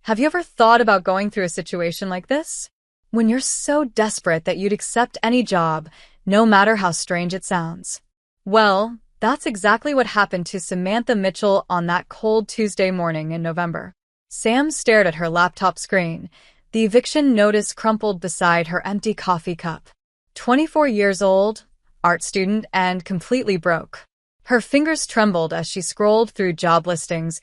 Have you ever thought about going through a situation like this? When you're so desperate that you'd accept any job, no matter how strange it sounds. Well, that's exactly what happened to Samantha Mitchell on that cold Tuesday morning in November. Sam stared at her laptop screen, the eviction notice crumpled beside her empty coffee cup. 24 years old, art student, and completely broke. Her fingers trembled as she scrolled through job listings,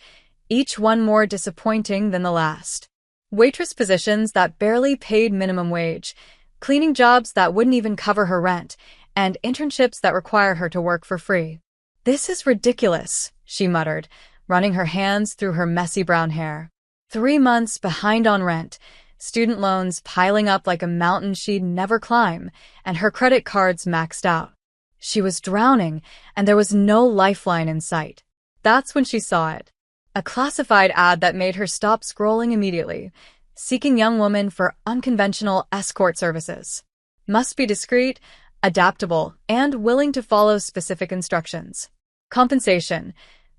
each one more disappointing than the last. Waitress positions that barely paid minimum wage, cleaning jobs that wouldn't even cover her rent, and internships that required her to work for free. "This is ridiculous," she muttered, running her hands through her messy brown hair. 3 months behind on rent, student loans piling up like a mountain she'd never climb, and her credit cards maxed out. She was drowning, and there was no lifeline in sight. That's when she saw it. A classified ad that made her stop scrolling immediately, seeking young woman for unconventional escort services. Must be discreet, adaptable, and willing to follow specific instructions. Compensation: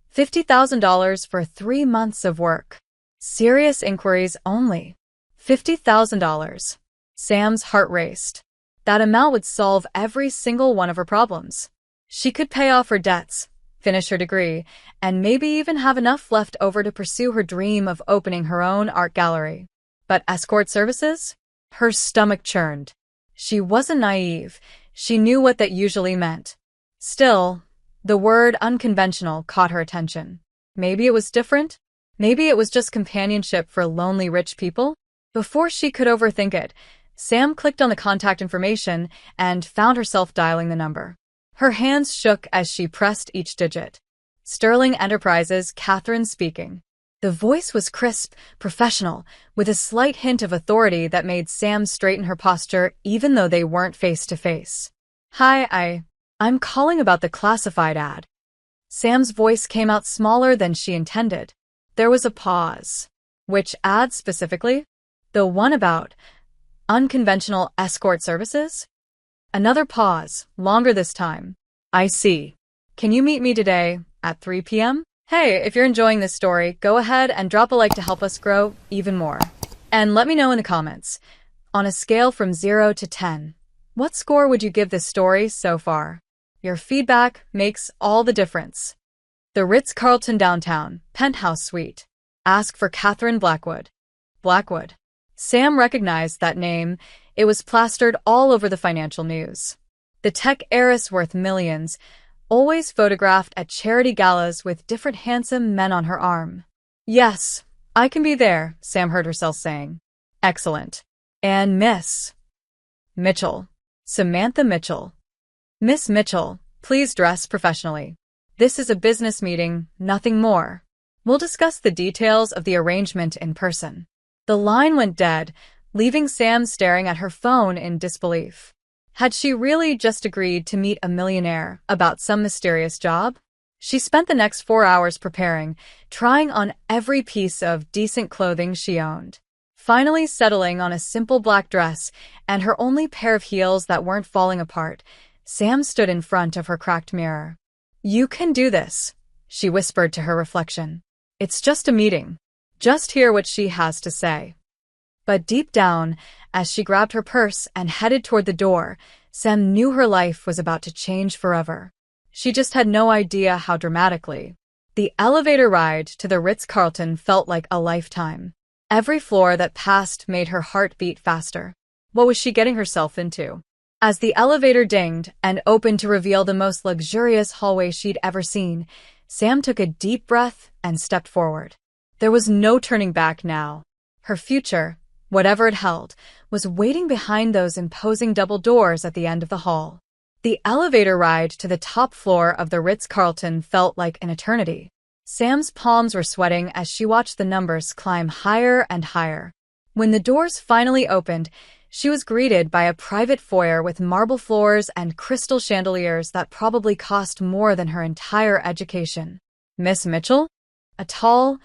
$50,000 for 3 months of work. Serious inquiries only. $50,000. Sam's heart raced. That amount would solve every single one of her problems. She could pay off her debts, finish her degree, and maybe even have enough left over to pursue her dream of opening her own art gallery. But escort services? Her stomach churned. She wasn't naive. She knew what that usually meant. Still, the word unconventional caught her attention. Maybe it was different? Maybe it was just companionship for lonely rich people? Before she could overthink it, Sam clicked on the contact information and found herself dialing the number. Her hands shook as she pressed each digit. Sterling Enterprises, Catherine speaking. The voice was crisp, professional, with a slight hint of authority that made Sam straighten her posture even though they weren't face to face. "Hi, I'm calling about the classified ad." Sam's voice came out smaller than she intended. There was a pause. Which ad specifically? The one about unconventional escort services? Another pause, longer this time. "I see. Can you meet me today at 3 p.m.? Hey, if you're enjoying this story, go ahead and drop a like to help us grow even more. And let me know in the comments, on a scale from 0 to 10, what score would you give this story so far? Your feedback makes all the difference. The Ritz-Carlton Downtown, Penthouse Suite. Ask for Catherine Blackwood. Blackwood. Sam recognized that name. It was plastered all over the financial news. The tech heiress worth millions, always photographed at charity galas with different handsome men on her arm. "Yes, I can be there," Sam heard herself saying. "Excellent. And Miss Mitchell. Samantha Mitchell. Miss Mitchell, please dress professionally. This is a business meeting, nothing more. We'll discuss the details of the arrangement in person." The line went dead, leaving Sam staring at her phone in disbelief. Had she really just agreed to meet a millionaire about some mysterious job? She spent the next 4 hours preparing, trying on every piece of decent clothing she owned. Finally settling on a simple black dress and her only pair of heels that weren't falling apart, Sam stood in front of her cracked mirror. "You can do this," she whispered to her reflection. "It's just a meeting. Just hear what she has to say." But deep down, as she grabbed her purse and headed toward the door, Sam knew her life was about to change forever. She just had no idea how dramatically. The elevator ride to the Ritz-Carlton felt like a lifetime. Every floor that passed made her heart beat faster. What was she getting herself into? As the elevator dinged and opened to reveal the most luxurious hallway she'd ever seen, Sam took a deep breath and stepped forward. There was no turning back now. Her future, whatever it held, was waiting behind those imposing double doors at the end of the hall. The elevator ride to the top floor of the Ritz-Carlton felt like an eternity. Sam's palms were sweating as she watched the numbers climb higher and higher. When the doors finally opened, she was greeted by a private foyer with marble floors and crystal chandeliers that probably cost more than her entire education. "Miss Mitchell?" A tall,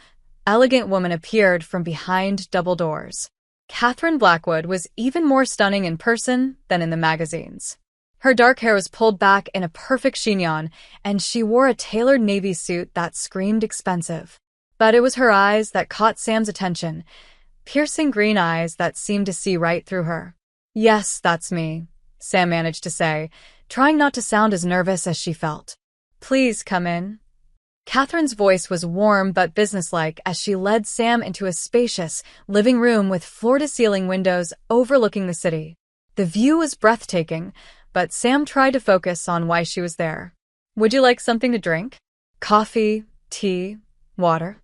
elegant woman appeared from behind double doors. Catherine Blackwood was even more stunning in person than in the magazines. Her dark hair was pulled back in a perfect chignon, and she wore a tailored navy suit that screamed expensive. But it was her eyes that caught Sam's attention, piercing green eyes that seemed to see right through her. "Yes, that's me," Sam managed to say, trying not to sound as nervous as she felt. "Please come in." Catherine's voice was warm but businesslike as she led Sam into a spacious living room with floor-to-ceiling windows overlooking the city. The view was breathtaking, but Sam tried to focus on why she was there. "Would you like something to drink? Coffee, tea, water?"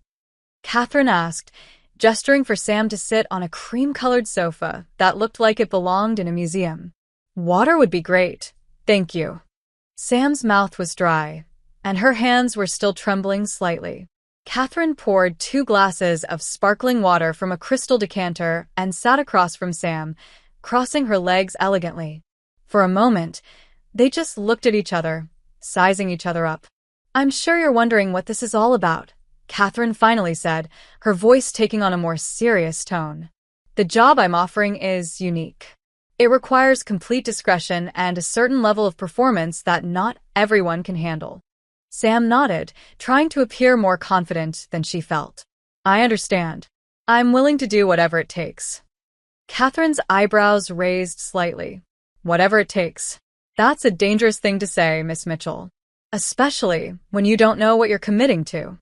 Catherine asked, gesturing for Sam to sit on a cream-colored sofa that looked like it belonged in a museum. "Water would be great, thank you." Sam's mouth was dry, and her hands were still trembling slightly. Catherine poured 2 glasses of sparkling water from a crystal decanter and sat across from Sam, crossing her legs elegantly. For a moment, they just looked at each other, sizing each other up. "I'm sure you're wondering what this is all about," Catherine finally said, her voice taking on a more serious tone. "The job I'm offering is unique. It requires complete discretion and a certain level of performance that not everyone can handle." Sam nodded, trying to appear more confident than she felt. "I understand. I'm willing to do whatever it takes." Catherine's eyebrows raised slightly. "Whatever it takes. That's a dangerous thing to say, Miss Mitchell. Especially when you don't know what you're committing to."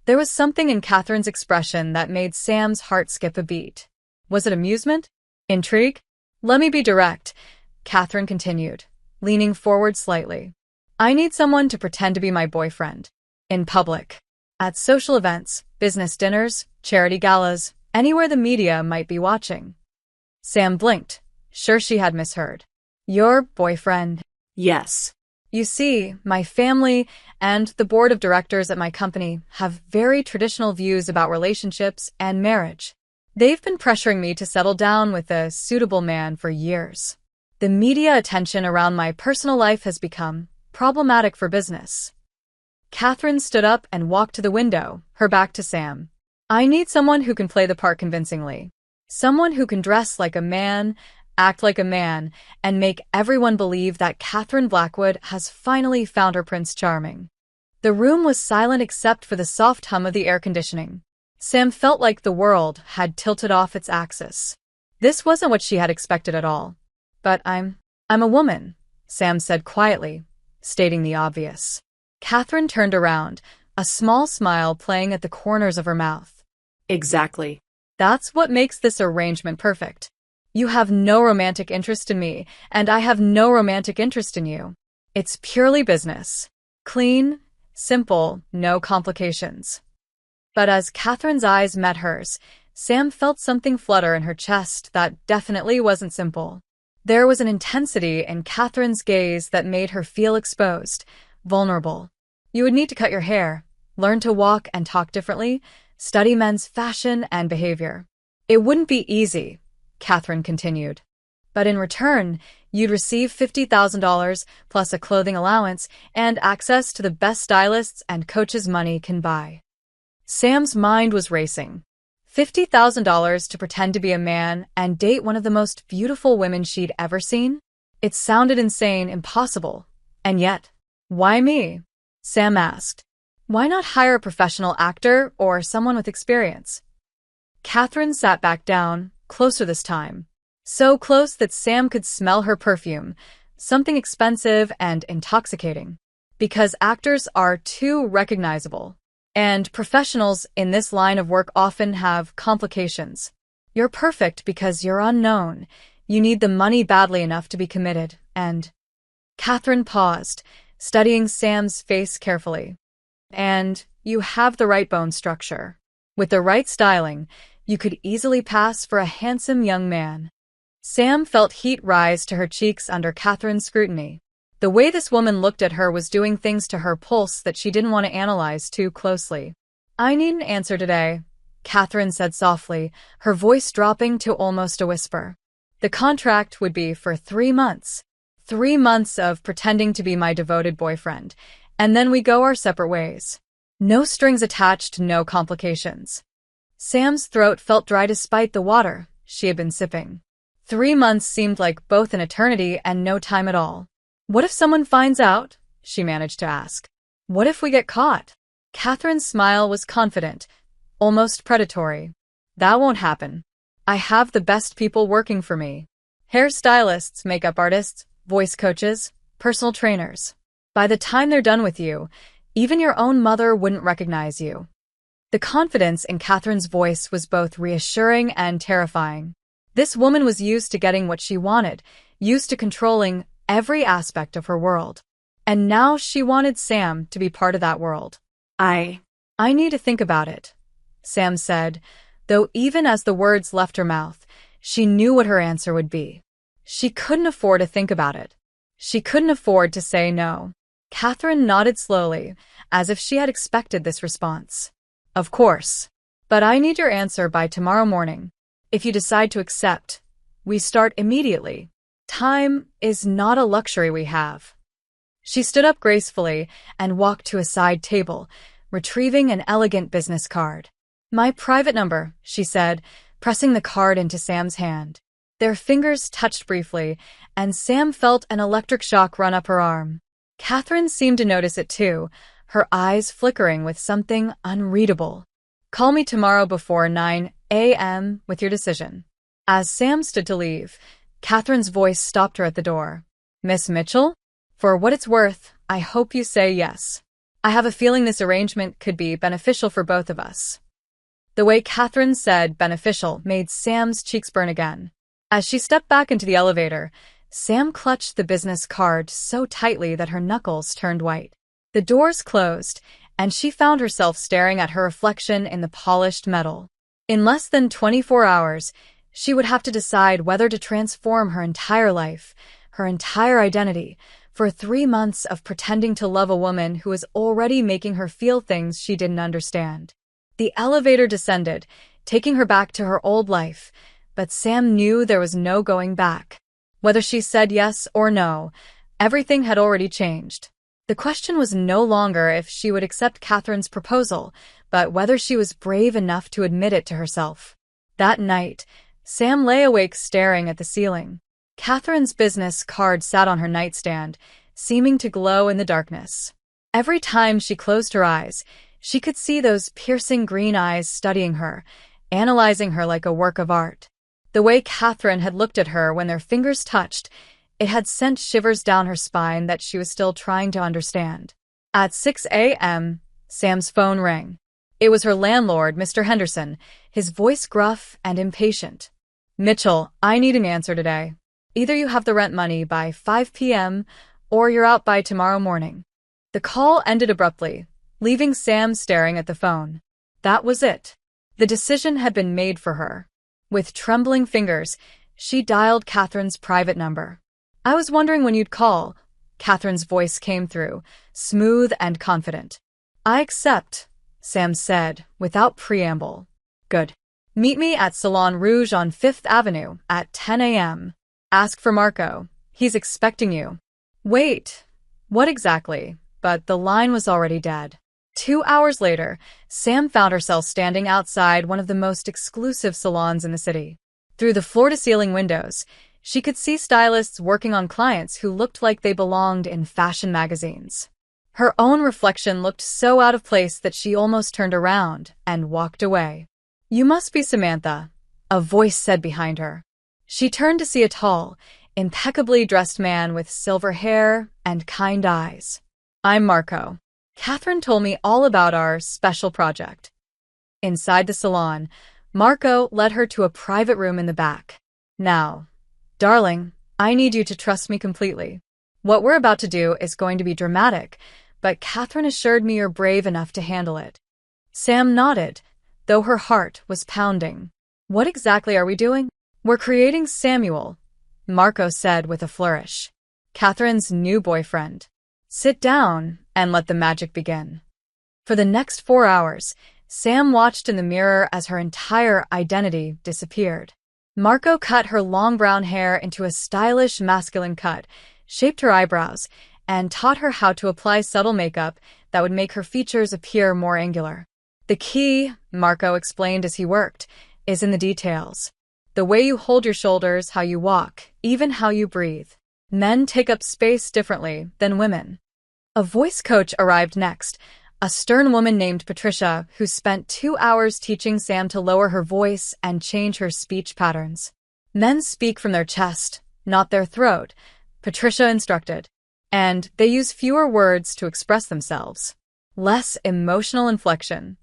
There was something in Catherine's expression that made Sam's heart skip a beat. Was it amusement? Intrigue? "Let me be direct," Catherine continued, leaning forward slightly. "I need someone to pretend to be my boyfriend. In public. At social events, business dinners, charity galas, anywhere the media might be watching." Sam blinked, sure she had misheard. "Your boyfriend?" "Yes. You see, my family and the board of directors at my company have very traditional views about relationships and marriage. They've been pressuring me to settle down with a suitable man for years. The media attention around my personal life has become problematic for business." Catherine stood up and walked to the window, her back to Sam. "I need someone who can play the part convincingly. Someone who can dress like a man, act like a man, and make everyone believe that Catherine Blackwood has finally found her Prince Charming." The room was silent except for the soft hum of the air conditioning. Sam felt like the world had tilted off its axis. This wasn't what she had expected at all. "But I'm a woman," Sam said quietly, stating the obvious. Catherine turned around, a small smile playing at the corners of her mouth. "Exactly. That's what makes this arrangement perfect. You have no romantic interest in me, and I have no romantic interest in you. It's purely business. Clean, simple, no complications." But as Catherine's eyes met hers, Sam felt something flutter in her chest that definitely wasn't simple. There was an intensity in Catherine's gaze that made her feel exposed, vulnerable. "You would need to cut your hair, learn to walk and talk differently, study men's fashion and behavior. It wouldn't be easy," Catherine continued. "But in return, you'd receive $50,000 plus a clothing allowance and access to the best stylists and coaches money can buy." Sam's mind was racing. $50,000 to pretend to be a man and date one of the most beautiful women she'd ever seen? It sounded insane, impossible. And yet, why me? Sam asked. Why not hire a professional actor or someone with experience? Catherine sat back down, closer this time. So close that Sam could smell her perfume, something expensive and intoxicating. Because actors are too recognizable. And professionals in this line of work often have complications. You're perfect because you're unknown. You need the money badly enough to be committed, and... Catherine paused, studying Sam's face carefully. And you have the right bone structure. With the right styling, you could easily pass for a handsome young man. Sam felt heat rise to her cheeks under Catherine's scrutiny. The way this woman looked at her was doing things to her pulse that she didn't want to analyze too closely. I need an answer today, Catherine said softly, her voice dropping to almost a whisper. The contract would be for 3 months. 3 months of pretending to be my devoted boyfriend, and then we go our separate ways. No strings attached, no complications. Sam's throat felt dry despite the water she had been sipping. 3 months seemed like both an eternity and no time at all. What if someone finds out? She managed to ask. What if we get caught? Catherine's smile was confident, almost predatory. That won't happen. I have the best people working for me. Hairstylists, makeup artists, voice coaches, personal trainers. By the time they're done with you, even your own mother wouldn't recognize you. The confidence in Catherine's voice was both reassuring and terrifying. This woman was used to getting what she wanted, used to controlling every aspect of her world. And now she wanted Sam to be part of that world. I need to think about it, Sam said, though even as the words left her mouth, she knew what her answer would be. She couldn't afford to think about it. She couldn't afford to say no. Catherine nodded slowly, as if she had expected this response. Of course. But I need your answer by tomorrow morning. If you decide to accept, we start immediately. Time is not a luxury we have. She stood up gracefully and walked to a side table, retrieving an elegant business card. My private number, she said, pressing the card into Sam's hand. Their fingers touched briefly, and Sam felt an electric shock run up her arm. Catherine seemed to notice it too, her eyes flickering with something unreadable. Call me tomorrow before 9 a.m. with your decision. As Sam stood to leave, Catherine's voice stopped her at the door. Miss Mitchell? For what it's worth, I hope you say yes. I have a feeling this arrangement could be beneficial for both of us. The way Catherine said beneficial made Sam's cheeks burn again. As she stepped back into the elevator, Sam clutched the business card so tightly that her knuckles turned white. The doors closed, and she found herself staring at her reflection in the polished metal. In less than 24 hours, she would have to decide whether to transform her entire life, her entire identity, for 3 months of pretending to love a woman who was already making her feel things she didn't understand. The elevator descended, taking her back to her old life, but Sam knew there was no going back. Whether she said yes or no, everything had already changed. The question was no longer if she would accept Catherine's proposal, but whether she was brave enough to admit it to herself. That night, Sam lay awake staring at the ceiling. Catherine's business card sat on her nightstand, seeming to glow in the darkness. Every time she closed her eyes, she could see those piercing green eyes studying her, analyzing her like a work of art. The way Catherine had looked at her when their fingers touched, it had sent shivers down her spine that she was still trying to understand. At 6 a.m., Sam's phone rang. It was her landlord, Mr. Henderson, his voice gruff and impatient. Mitchell, I need an answer today. Either you have the rent money by 5 p.m. or you're out by tomorrow morning. The call ended abruptly, leaving Sam staring at the phone. That was it. The decision had been made for her. With trembling fingers, she dialed Catherine's private number. I was wondering when you'd call. Catherine's voice came through, smooth and confident. I accept, Sam said, without preamble. Good. Meet me at Salon Rouge on 5th Avenue at 10 a.m. Ask for Marco. He's expecting you. Wait. What exactly? But the line was already dead. 2 hours later, Sam found herself standing outside one of the most exclusive salons in the city. Through the floor-to-ceiling windows, she could see stylists working on clients who looked like they belonged in fashion magazines. Her own reflection looked so out of place that she almost turned around and walked away. You must be Samantha, a voice said behind her. She turned to see a tall, impeccably dressed man with silver hair and kind eyes. I'm Marco. Catherine told me all about our special project. Inside the salon, Marco led her to a private room in the back. Now, darling, I need you to trust me completely. What we're about to do is going to be dramatic, but Catherine assured me you're brave enough to handle it. Sam nodded, though her heart was pounding. What exactly are we doing? We're creating Samuel, Marco said with a flourish. Catherine's new boyfriend. Sit down and let the magic begin. For the next 4 hours, Sam watched in the mirror as her entire identity disappeared. Marco cut her long brown hair into a stylish masculine cut, shaped her eyebrows, and taught her how to apply subtle makeup that would make her features appear more angular. The key, Marco explained as he worked, is in the details. The way you hold your shoulders, how you walk, even how you breathe. Men take up space differently than women. A voice coach arrived next, a stern woman named Patricia who spent 2 hours teaching Sam to lower her voice and change her speech patterns. Men speak from their chest, not their throat, Patricia instructed, and they use fewer words to express themselves. Less emotional inflection.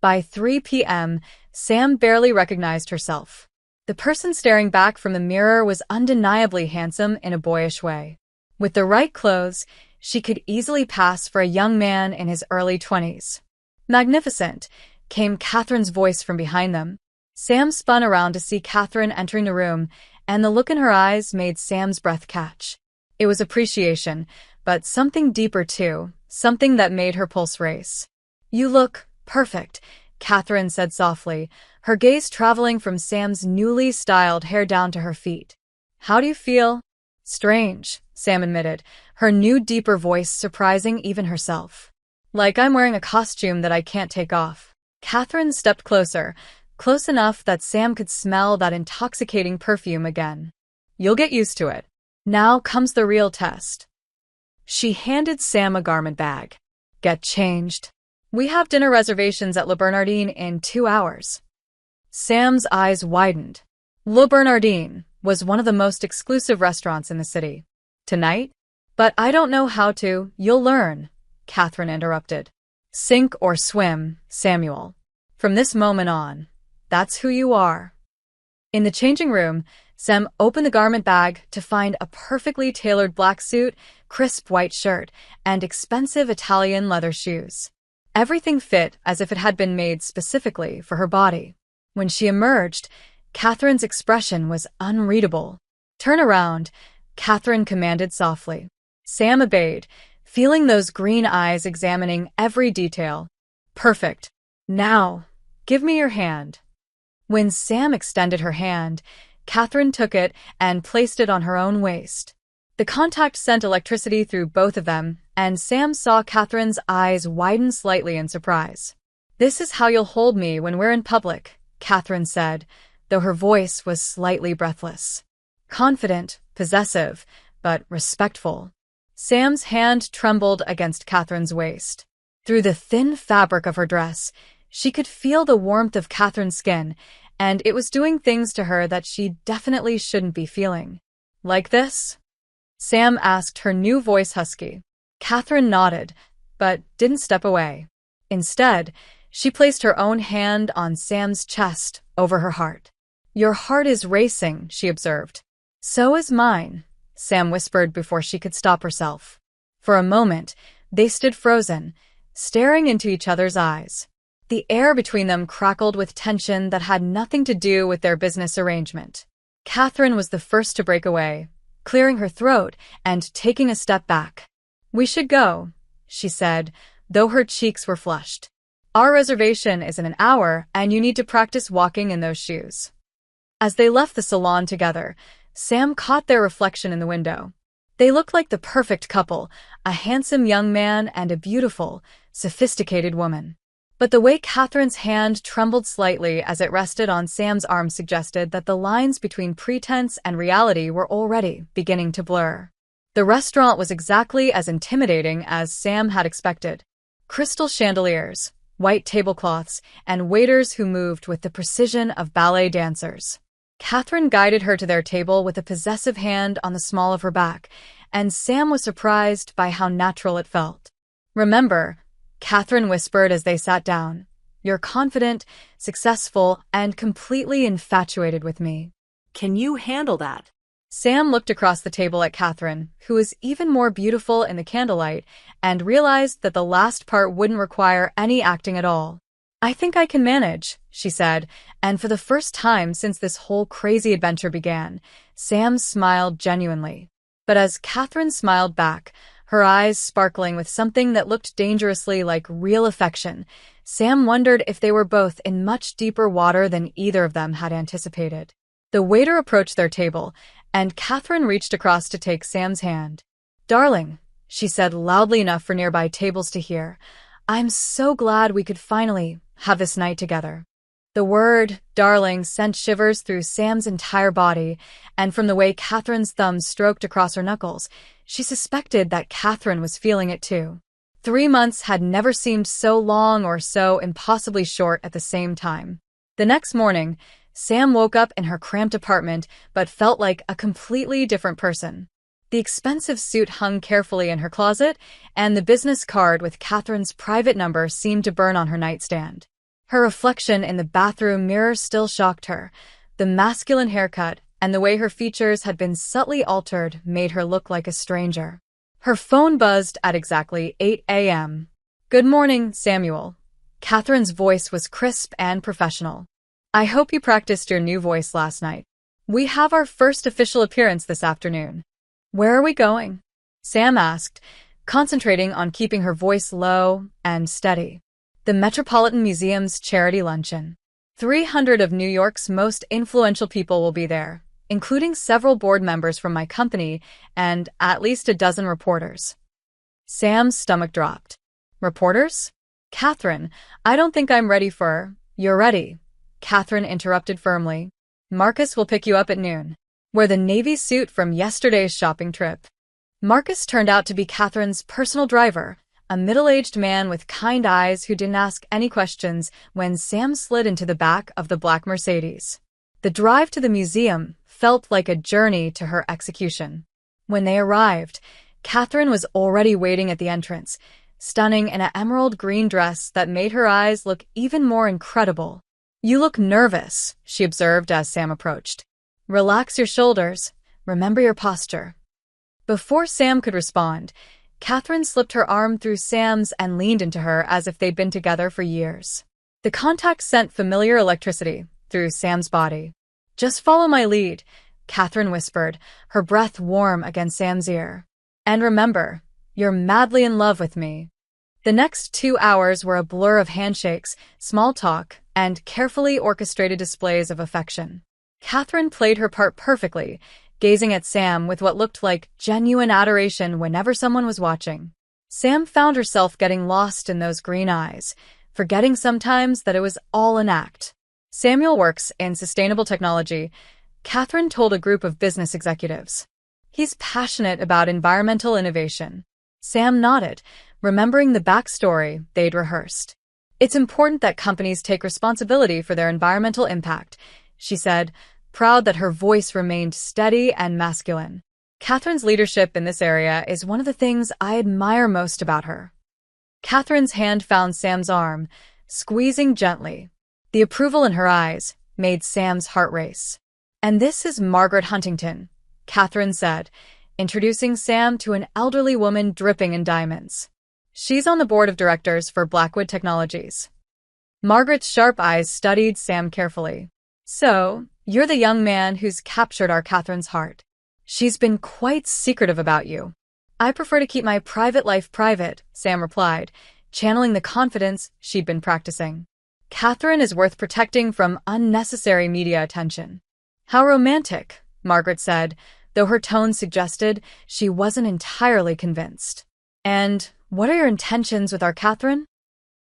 By 3 p.m., Sam barely recognized herself. The person staring back from the mirror was undeniably handsome in a boyish way. With the right clothes, she could easily pass for a young man in his early 20s. Magnificent, came Catherine's voice from behind them. Sam spun around to see Catherine entering the room, and the look in her eyes made Sam's breath catch. It was appreciation, but something deeper too, something that made her pulse race. "You look perfect," Catherine said softly, her gaze traveling from Sam's newly styled hair down to her feet. "How do you feel?" "Strange," Sam admitted, her new deeper voice surprising even herself. "Like I'm wearing a costume that I can't take off." Catherine stepped closer, close enough that Sam could smell that intoxicating perfume again. "You'll get used to it. Now comes the real test." She handed Sam a garment bag. "Get changed. We have dinner reservations at Le Bernardin in 2 hours." Sam's eyes widened. Le Bernardin was one of the most exclusive restaurants in the city. "Tonight? But I don't know how to." "You'll learn," Catherine interrupted. "Sink or swim, Samuel. From this moment on, that's who you are." In the changing room, Sam opened the garment bag to find a perfectly tailored black suit, crisp white shirt, and expensive Italian leather shoes. Everything fit as if it had been made specifically for her body. When she emerged, Catherine's expression was unreadable. "Turn around," Catherine commanded softly. Sam obeyed, feeling those green eyes examining every detail. "Perfect. Now, give me your hand." When Sam extended her hand, Catherine took it and placed it on her own waist. The contact sent electricity through both of them, and Sam saw Catherine's eyes widen slightly in surprise. "This is how you'll hold me when we're in public," Catherine said, though her voice was slightly breathless. Confident, possessive, but respectful. Sam's hand trembled against Catherine's waist. Through the thin fabric of her dress, she could feel the warmth of Catherine's skin, and it was doing things to her that she definitely shouldn't be feeling. "Like this?" Sam asked, her new voice husky. Catherine nodded, but didn't step away. Instead, she placed her own hand on Sam's chest over her heart. "Your heart is racing," she observed. "So is mine," Sam whispered before she could stop herself. For a moment, they stood frozen, staring into each other's eyes. The air between them crackled with tension that had nothing to do with their business arrangement. Catherine was the first to break away, clearing her throat and taking a step back. "We should go," she said, though her cheeks were flushed. "Our reservation is in an hour, and you need to practice walking in those shoes." As they left the salon together, Sam caught their reflection in the window. They looked like the perfect couple, a handsome young man and a beautiful, sophisticated woman. But the way Catherine's hand trembled slightly as it rested on Sam's arm suggested that the lines between pretense and reality were already beginning to blur. The restaurant was exactly as intimidating as Sam had expected. Crystal chandeliers, white tablecloths, and waiters who moved with the precision of ballet dancers. Catherine guided her to their table with a possessive hand on the small of her back, and Sam was surprised by how natural it felt. "Remember," Catherine whispered as they sat down, "you're confident, successful, and completely infatuated with me. Can you handle that?" Sam looked across the table at Catherine, who was even more beautiful in the candlelight, and realized that the last part wouldn't require any acting at all. "I think I can manage," she said, and for the first time since this whole crazy adventure began, Sam smiled genuinely. But as Catherine smiled back, her eyes sparkling with something that looked dangerously like real affection, Sam wondered if they were both in much deeper water than either of them had anticipated. The waiter approached their table, and Catherine reached across to take Sam's hand. "Darling," she said loudly enough for nearby tables to hear, "I'm so glad we could finally have this night together." The word, darling, sent shivers through Sam's entire body, and from the way Catherine's thumbs stroked across her knuckles, she suspected that Catherine was feeling it too. 3 months had never seemed so long or so impossibly short at the same time. The next morning, Sam woke up in her cramped apartment but felt like a completely different person. The expensive suit hung carefully in her closet, and the business card with Catherine's private number seemed to burn on her nightstand. Her reflection in the bathroom mirror still shocked her. The masculine haircut and the way her features had been subtly altered made her look like a stranger. Her phone buzzed at exactly 8 a.m. "Good morning, Samuel." Catherine's voice was crisp and professional. "I hope you practiced your new voice last night. We have our first official appearance this afternoon." "Where are we going?" Sam asked, concentrating on keeping her voice low and steady. "The Metropolitan Museum's charity luncheon. 300 of New York's most influential people will be there, including several board members from my company and at least a dozen reporters." Sam's stomach dropped. "Reporters? Catherine, I don't think I'm ready for—" "You're ready," Catherine interrupted firmly. "Marcus will pick you up at noon. Wear the navy suit from yesterday's shopping trip." Marcus turned out to be Catherine's personal driver, a middle-aged man with kind eyes who didn't ask any questions when Sam slid into the back of the black Mercedes. The drive to the museum felt like a journey to her execution. When they arrived, Catherine was already waiting at the entrance, stunning in an emerald green dress that made her eyes look even more incredible. "You look nervous," she observed as Sam approached. "Relax your shoulders. Remember your posture." Before Sam could respond, Catherine slipped her arm through Sam's and leaned into her as if they'd been together for years. The contact sent familiar electricity through Sam's body. "Just follow my lead," Catherine whispered, her breath warm against Sam's ear. "And remember, you're madly in love with me." The next 2 hours were a blur of handshakes, small talk, and carefully orchestrated displays of affection. Catherine played her part perfectly, gazing at Sam with what looked like genuine adoration whenever someone was watching. Sam found herself getting lost in those green eyes, forgetting sometimes that it was all an act. "Samuel works in sustainable technology," Catherine told a group of business executives. "He's passionate about environmental innovation." Sam nodded, remembering the backstory they'd rehearsed. "It's important that companies take responsibility for their environmental impact," she said, proud that her voice remained steady and masculine. "Catherine's leadership in this area is one of the things I admire most about her." Catherine's hand found Sam's arm, squeezing gently. The approval in her eyes made Sam's heart race. "And this is Margaret Huntington," Catherine said, introducing Sam to an elderly woman dripping in diamonds. "She's on the board of directors for Blackwood Technologies." Margaret's sharp eyes studied Sam carefully. "So, you're the young man who's captured our Catherine's heart. She's been quite secretive about you." "I prefer to keep my private life private," Sam replied, channeling the confidence she'd been practicing. "Catherine is worth protecting from unnecessary media attention." "How romantic," Margaret said, though her tone suggested she wasn't entirely convinced. "And what are your intentions with our Catherine?"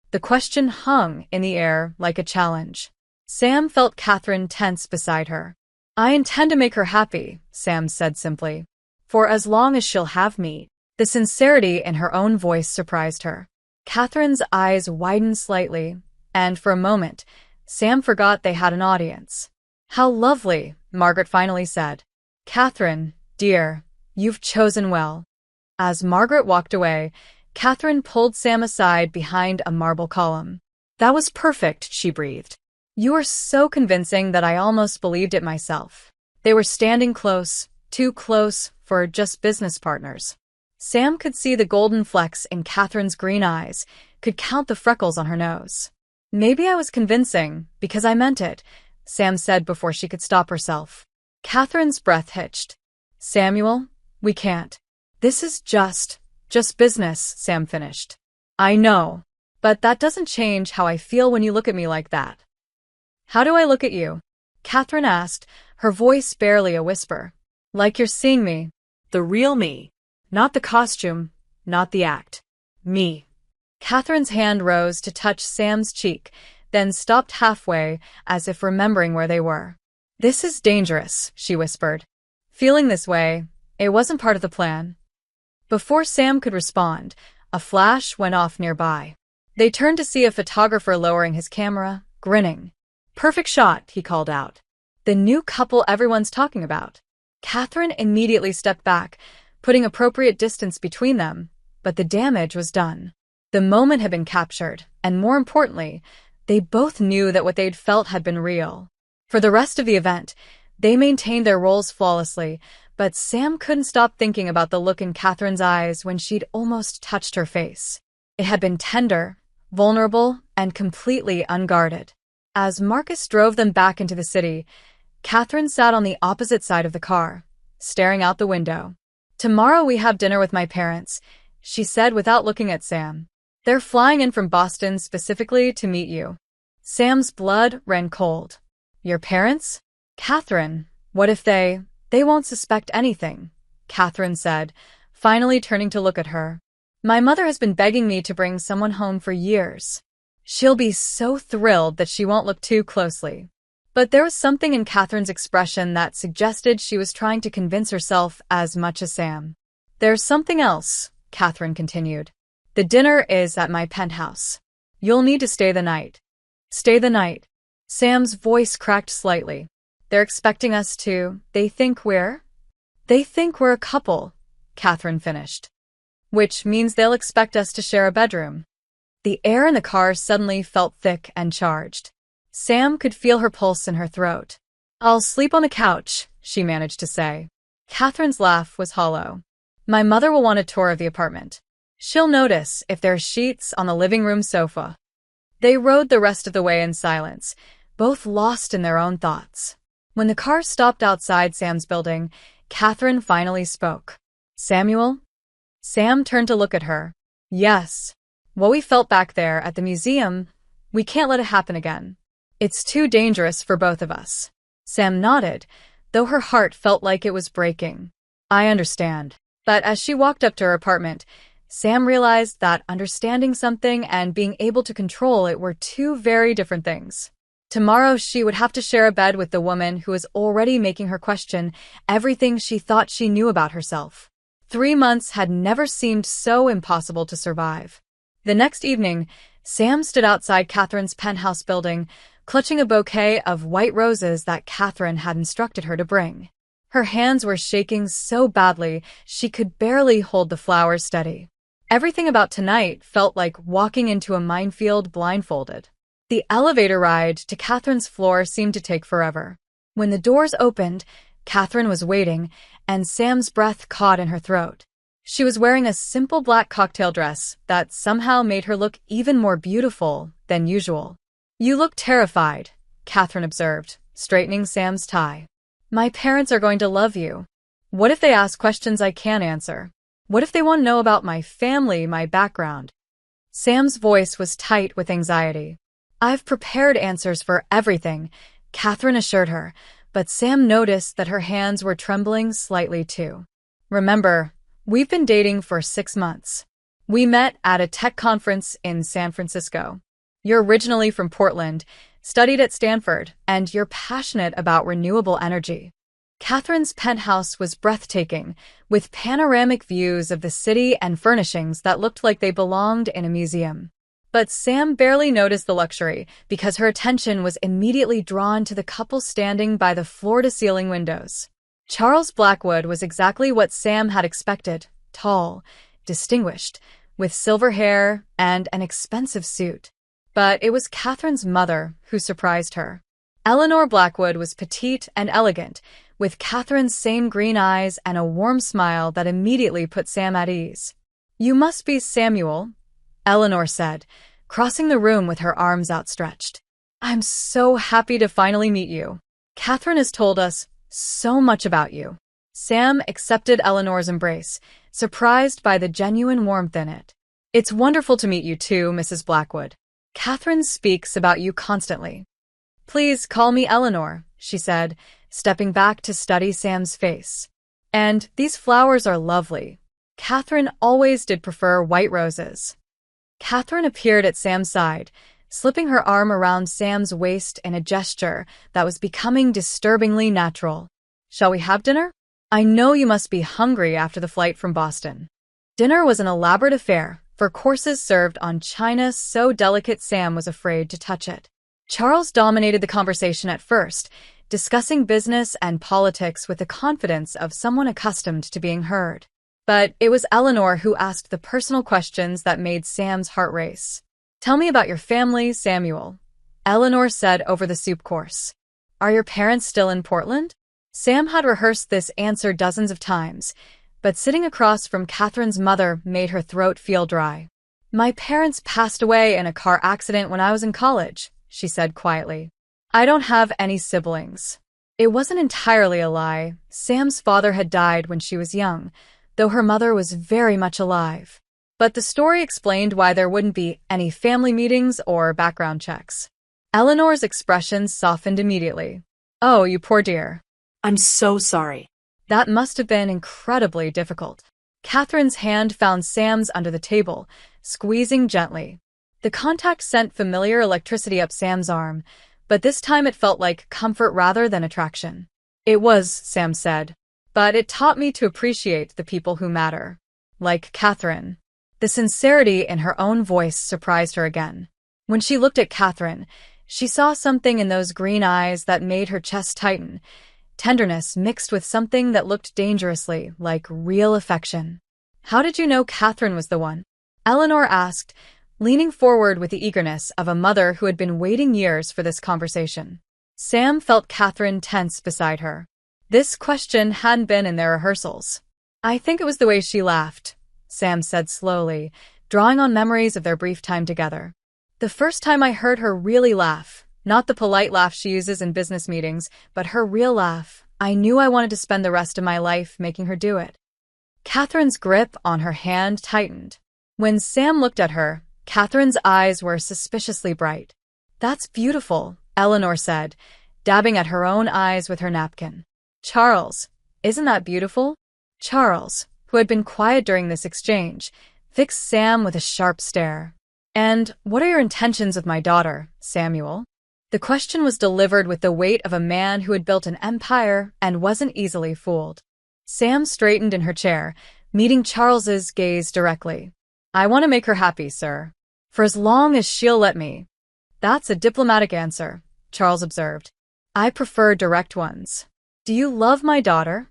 The question hung in the air like a challenge. Sam felt Catherine tense beside her. "I intend to make her happy," Sam said simply. "For as long as she'll have me." The sincerity in her own voice surprised her. Catherine's eyes widened slightly, and for a moment, Sam forgot they had an audience. "How lovely," Margaret finally said. "Catherine, dear, you've chosen well." As Margaret walked away, Catherine pulled Sam aside behind a marble column. "That was perfect," she breathed. "You are so convincing that I almost believed it myself." They were standing close, too close for just business partners. Sam could see the golden flecks in Catherine's green eyes, could count the freckles on her nose. "Maybe I was convincing, because I meant it," Sam said before she could stop herself. Catherine's breath hitched. "Samuel, we can't. This is just business," Sam finished. "I know, but that doesn't change how I feel when you look at me like that." "How do I look at you?" Catherine asked, her voice barely a whisper. "Like you're seeing me. The real me. Not the costume, not the act. Me." Catherine's hand rose to touch Sam's cheek, then stopped halfway, as if remembering where they were. "This is dangerous," she whispered. "Feeling this way, it wasn't part of the plan." Before Sam could respond, A flash went off nearby. They turned to see a photographer lowering his camera, grinning. "Perfect shot," he called out. "The new couple everyone's talking about." Catherine immediately stepped back, putting appropriate distance between them, but the damage was done. The moment had been captured, and more importantly, they both knew that what they'd felt had been real. For the rest of the event, they maintained their roles flawlessly, but Sam couldn't stop thinking about the look in Catherine's eyes when she'd almost touched her face. It had been tender, vulnerable, and completely unguarded. As Marcus drove them back into the city, Catherine sat on the opposite side of the car, staring out the window. "Tomorrow we have dinner with my parents," she said without looking at Sam. "They're flying in from Boston specifically to meet you." Sam's blood ran cold. "Your parents?" "Catherine, what if they won't suspect anything," Catherine said, finally turning to look at her. "My mother has been begging me to bring someone home for years. She'll be so thrilled that she won't look too closely." But there was something in Catherine's expression that suggested she was trying to convince herself as much as Sam. "There's something else," Catherine continued. "The dinner is at my penthouse. You'll need to stay the night." "Stay the night?" Sam's voice cracked slightly. "They're expecting us to. They think we're a couple," Catherine finished. "Which means they'll expect us to share a bedroom." The air in the car suddenly felt thick and charged. Sam could feel her pulse in her throat. "I'll sleep on the couch," she managed to say. Catherine's laugh was hollow. "My mother will want a tour of the apartment. She'll notice if there are sheets on the living room sofa." They rode the rest of the way in silence, both lost in their own thoughts. When the car stopped outside Sam's building, Catherine finally spoke. "Samuel?" Sam turned to look at her. "Yes. What we felt back there at the museum, we can't let it happen again. It's too dangerous for both of us." Sam nodded, though her heart felt like it was breaking. "I understand." But as she walked up to her apartment, Sam realized that understanding something and being able to control it were two very different things. Tomorrow she would have to share a bed with the woman who was already making her question everything she thought she knew about herself. 3 months had never seemed so impossible to survive. The next evening, Sam stood outside Catherine's penthouse building, clutching a bouquet of white roses that Catherine had instructed her to bring. Her hands were shaking so badly she could barely hold the flowers steady. Everything about tonight felt like walking into a minefield blindfolded. The elevator ride to Catherine's floor seemed to take forever. When the doors opened, Catherine was waiting, and Sam's breath caught in her throat. She was wearing a simple black cocktail dress that somehow made her look even more beautiful than usual. "You look terrified," Catherine observed, straightening Sam's tie. "My parents are going to love you. What if they ask questions I can't answer? What if they want to know about my family, my background?" Sam's voice was tight with anxiety. "I've prepared answers for everything," Catherine assured her, but Sam noticed that her hands were trembling slightly too. "Remember, we've been dating for 6 months. We met at a tech conference in San Francisco. You're originally from Portland, studied at Stanford, and you're passionate about renewable energy." Catherine's penthouse was breathtaking, with panoramic views of the city and furnishings that looked like they belonged in a museum. But Sam barely noticed the luxury because her attention was immediately drawn to the couple standing by the floor-to-ceiling windows. Charles Blackwood was exactly what Sam had expected, tall, distinguished, with silver hair and an expensive suit. But it was Catherine's mother who surprised her. Eleanor Blackwood was petite and elegant, with Catherine's same green eyes and a warm smile that immediately put Sam at ease. "You must be Samuel," Eleanor said, crossing the room with her arms outstretched. "I'm so happy to finally meet you. Catherine has told us so much about you." Sam accepted Eleanor's embrace, surprised by the genuine warmth in it. "It's wonderful to meet you too, Mrs. Blackwood. Catherine speaks about you constantly." "Please call me Eleanor," she said, stepping back to study Sam's face. "And these flowers are lovely. Catherine always did prefer white roses." Catherine appeared at Sam's side, slipping her arm around Sam's waist in a gesture that was becoming disturbingly natural. "Shall we have dinner? I know you must be hungry after the flight from Boston." Dinner was an elaborate affair, for courses served on china so delicate Sam was afraid to touch it. Charles dominated the conversation at first, discussing business and politics with the confidence of someone accustomed to being heard. But it was Eleanor who asked the personal questions that made Sam's heart race. "Tell me about your family, Samuel," Eleanor said over the soup course. "Are your parents still in Portland?" Sam had rehearsed this answer dozens of times, but sitting across from Catherine's mother made her throat feel dry. "My parents passed away in a car accident when I was in college," she said quietly. "I don't have any siblings." It wasn't entirely a lie. Sam's father had died when she was young, though her mother was very much alive. But the story explained why there wouldn't be any family meetings or background checks. Eleanor's expression softened immediately. "Oh, you poor dear. I'm so sorry." That must have been incredibly difficult. Catherine's hand found Sam's under the table, squeezing gently. The contact sent familiar electricity up Sam's arm, but this time it felt like comfort rather than attraction. "It was," Sam said, "but it taught me to appreciate the people who matter. Like Catherine." The sincerity in her own voice surprised her again. When she looked at Catherine, she saw something in those green eyes that made her chest tighten, tenderness mixed with something that looked dangerously like real affection. "How did you know Catherine was the one?" Eleanor asked, leaning forward with the eagerness of a mother who had been waiting years for this conversation. Sam felt Catherine tense beside her. This question hadn't been in their rehearsals. "I think it was the way she laughed," Sam said slowly, drawing on memories of their brief time together. "The first time I heard her really laugh, not the polite laugh she uses in business meetings, but her real laugh, I knew I wanted to spend the rest of my life making her do it." Catherine's grip on her hand tightened. When Sam looked at her, Catherine's eyes were suspiciously bright. "That's beautiful," Eleanor said, dabbing at her own eyes with her napkin. "Charles, isn't that beautiful?" Charles, who had been quiet during this exchange, fixed Sam with a sharp stare. "And what are your intentions with my daughter, Samuel?" The question was delivered with the weight of a man who had built an empire and wasn't easily fooled. Sam straightened in her chair, meeting Charles's gaze directly. "I want to make her happy, sir. For as long as she'll let me." "That's a diplomatic answer," Charles observed. "I prefer direct ones. Do you love my daughter?"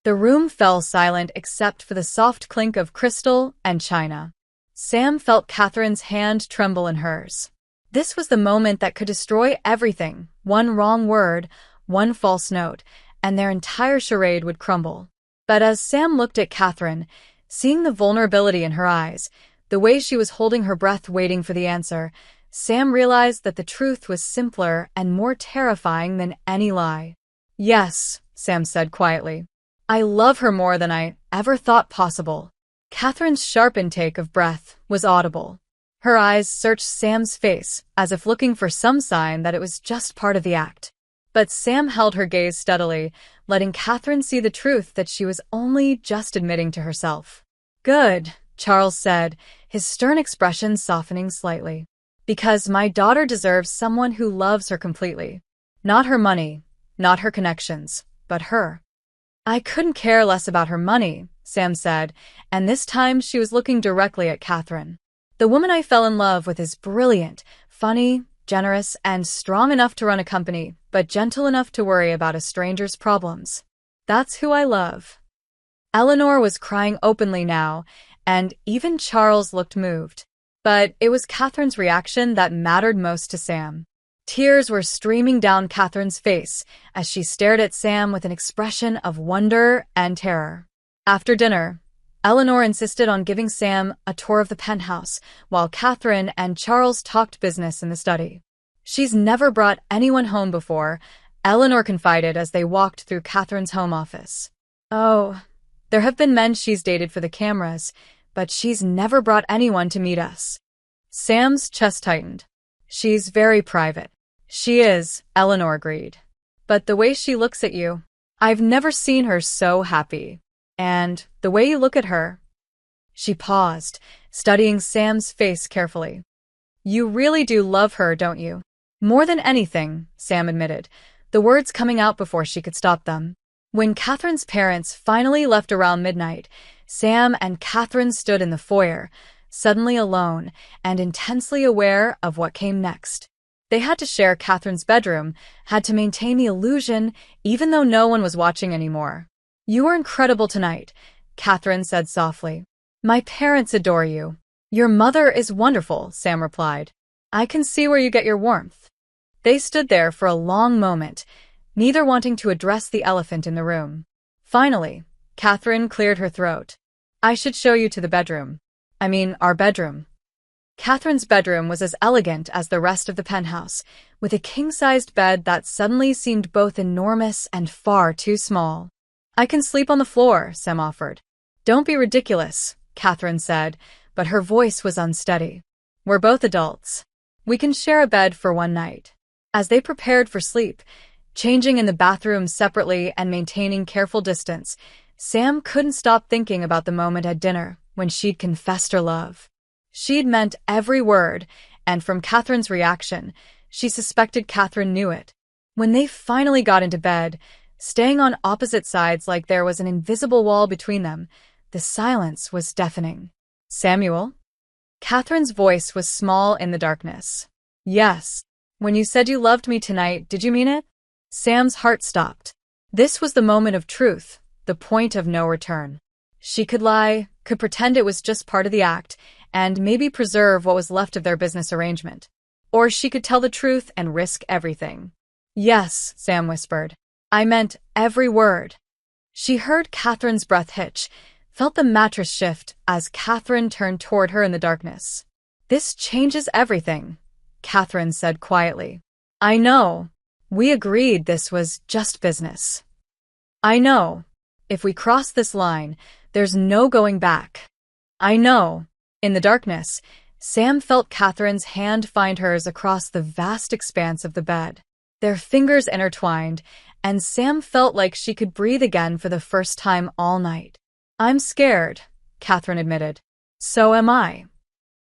The room fell silent except for the soft clink of crystal and china. Sam felt Catherine's hand tremble in hers. This was the moment that could destroy everything. One wrong word, one false note, and their entire charade would crumble. But as Sam looked at Catherine, seeing the vulnerability in her eyes, the way she was holding her breath waiting for the answer, Sam realized that the truth was simpler and more terrifying than any lie. "Yes," Sam said quietly. "I love her more than I ever thought possible." Catherine's sharp intake of breath was audible. Her eyes searched Sam's face, as if looking for some sign that it was just part of the act. But Sam held her gaze steadily, letting Catherine see the truth that she was only just admitting to herself. "Good," Charles said, his stern expression softening slightly. "Because my daughter deserves someone who loves her completely. Not her money, not her connections, but her." "I couldn't care less about her money," Sam said, and this time she was looking directly at Catherine. "The woman I fell in love with is brilliant, funny, generous, and strong enough to run a company, but gentle enough to worry about a stranger's problems. That's who I love." Eleanor was crying openly now, and even Charles looked moved. But it was Catherine's reaction that mattered most to Sam. Tears were streaming down Catherine's face as she stared at Sam with an expression of wonder and terror. After dinner, Eleanor insisted on giving Sam a tour of the penthouse, while Catherine and Charles talked business in the study. "She's never brought anyone home before," Eleanor confided as they walked through Catherine's home office. "Oh, there have been men she's dated for the cameras, but she's never brought anyone to meet us." Sam's chest tightened. "She's very private." "She is," Eleanor agreed. "But the way she looks at you, I've never seen her so happy. And the way you look at her." She paused, studying Sam's face carefully. "You really do love her, don't you?" "More than anything," Sam admitted, the words coming out before she could stop them. When Catherine's parents finally left around midnight, Sam and Catherine stood in the foyer, suddenly alone and intensely aware of what came next. They had to share Catherine's bedroom, had to maintain the illusion even though no one was watching anymore. "You were incredible tonight," Catherine said softly. "My parents adore you." "Your mother is wonderful," Sam replied. "I can see where you get your warmth." They stood there for a long moment, neither wanting to address the elephant in the room. Finally, Catherine cleared her throat. "I should show you to the bedroom. I mean, our bedroom." Catherine's bedroom was as elegant as the rest of the penthouse, with a king-sized bed that suddenly seemed both enormous and far too small. "I can sleep on the floor," Sam offered. "Don't be ridiculous," Catherine said, but her voice was unsteady. "We're both adults. We can share a bed for one night." As they prepared for sleep, changing in the bathroom separately and maintaining careful distance, Sam couldn't stop thinking about the moment at dinner when she'd confessed her love. She'd meant every word, and from Catherine's reaction, she suspected Catherine knew it. When they finally got into bed, staying on opposite sides like there was an invisible wall between them, the silence was deafening. "Samuel?" Catherine's voice was small in the darkness. "Yes. When you said you loved me tonight, did you mean it?" Sam's heart stopped. This was the moment of truth, the point of no return. She could lie, could pretend it was just part of the act, and maybe preserve what was left of their business arrangement. Or she could tell the truth and risk everything. "Yes," Sam whispered. "I meant every word." She heard Catherine's breath hitch, felt the mattress shift as Catherine turned toward her in the darkness. "This changes everything," Catherine said quietly. "I know. We agreed this was just business. I know. If we cross this line, there's no going back. I know." In the darkness, Sam felt Catherine's hand find hers across the vast expanse of the bed. Their fingers intertwined, and Sam felt like she could breathe again for the first time all night. "I'm scared," Catherine admitted. "So am I."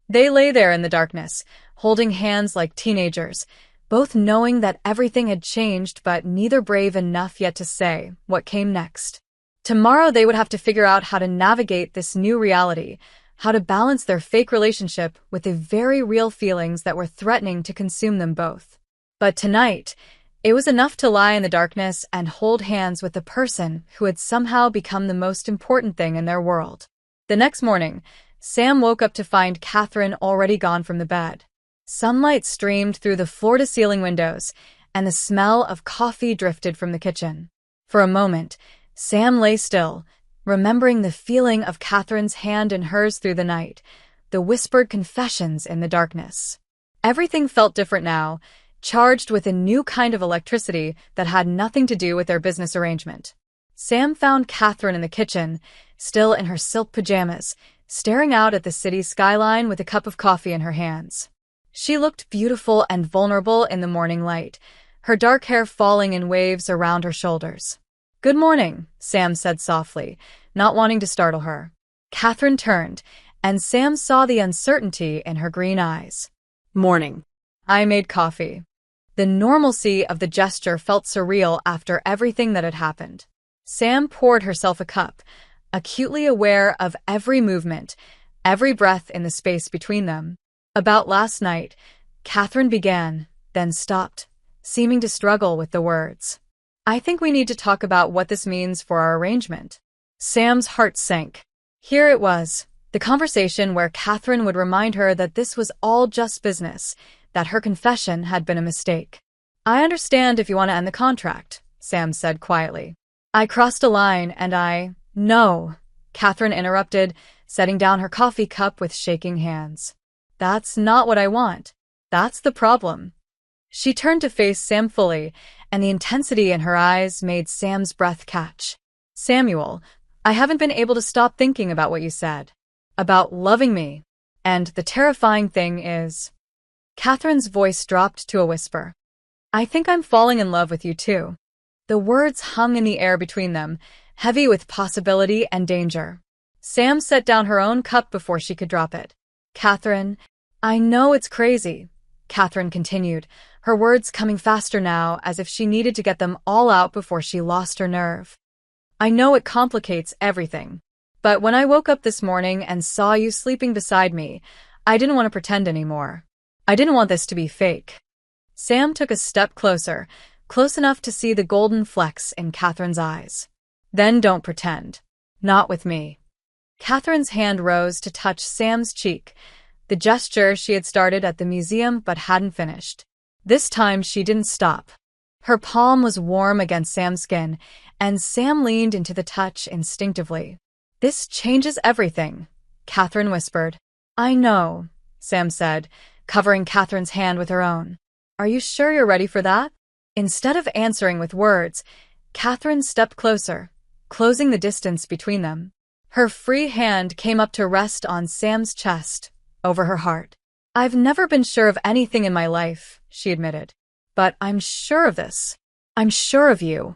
They lay there in the darkness, holding hands like teenagers, both knowing that everything had changed but neither brave enough yet to say what came next. Tomorrow they would have to figure out how to navigate this new reality, how to balance their fake relationship with the very real feelings that were threatening to consume them both. But tonight, it was enough to lie in the darkness and hold hands with the person who had somehow become the most important thing in their world. The next morning, Sam woke up to find Catherine already gone from the bed. Sunlight streamed through the floor-to-ceiling windows, and the smell of coffee drifted from the kitchen. For a moment, Sam lay still, remembering the feeling of Catherine's hand in hers through the night, the whispered confessions in the darkness. Everything felt different now, charged with a new kind of electricity that had nothing to do with their business arrangement. Sam found Catherine in the kitchen, still in her silk pajamas, staring out at the city skyline with a cup of coffee in her hands. She looked beautiful and vulnerable in the morning light, her dark hair falling in waves around her shoulders. "Good morning," Sam said softly, not wanting to startle her. Catherine turned, and Sam saw the uncertainty in her green eyes. "Morning. I made coffee." The normalcy of the gesture felt surreal after everything that had happened. Sam poured herself a cup, acutely aware of every movement, every breath in the space between them. "About last night," Catherine began, then stopped, seeming to struggle with the words. "I think we need to talk about what this means for our arrangement." Sam's heart sank. Here it was, the conversation where Catherine would remind her that this was all just business, that her confession had been a mistake. "I understand if you want to end the contract," Sam said quietly. "I crossed a line and No," Catherine interrupted, setting down her coffee cup with shaking hands. "That's not what I want. That's the problem." She turned to face Sam fully, and the intensity in her eyes made Sam's breath catch. "Samuel, I haven't been able to stop thinking about what you said. About loving me. And the terrifying thing is..." Catherine's voice dropped to a whisper. "I think I'm falling in love with you too." The words hung in the air between them, heavy with possibility and danger. Sam set down her own cup before she could drop it. "Catherine, I know it's crazy," Catherine continued, her words coming faster now as if she needed to get them all out before she lost her nerve. "I know it complicates everything. But when I woke up this morning and saw you sleeping beside me, I didn't want to pretend anymore. I didn't want this to be fake. Sam took a step closer, close enough to see the golden flecks in Catherine's eyes. Then don't pretend. Not with me. Catherine's hand rose to touch Sam's cheek, the gesture she had started at the museum but hadn't finished. This time she didn't stop. Her palm was warm against Sam's skin, and Sam leaned into the touch instinctively. "This changes everything," Catherine whispered. "I know," Sam said, covering Catherine's hand with her own. "Are you sure you're ready for that?" Instead of answering with words, Catherine stepped closer, closing the distance between them. Her free hand came up to rest on Sam's chest, over her heart. "I've never been sure of anything in my life," she admitted. "But I'm sure of this. I'm sure of you."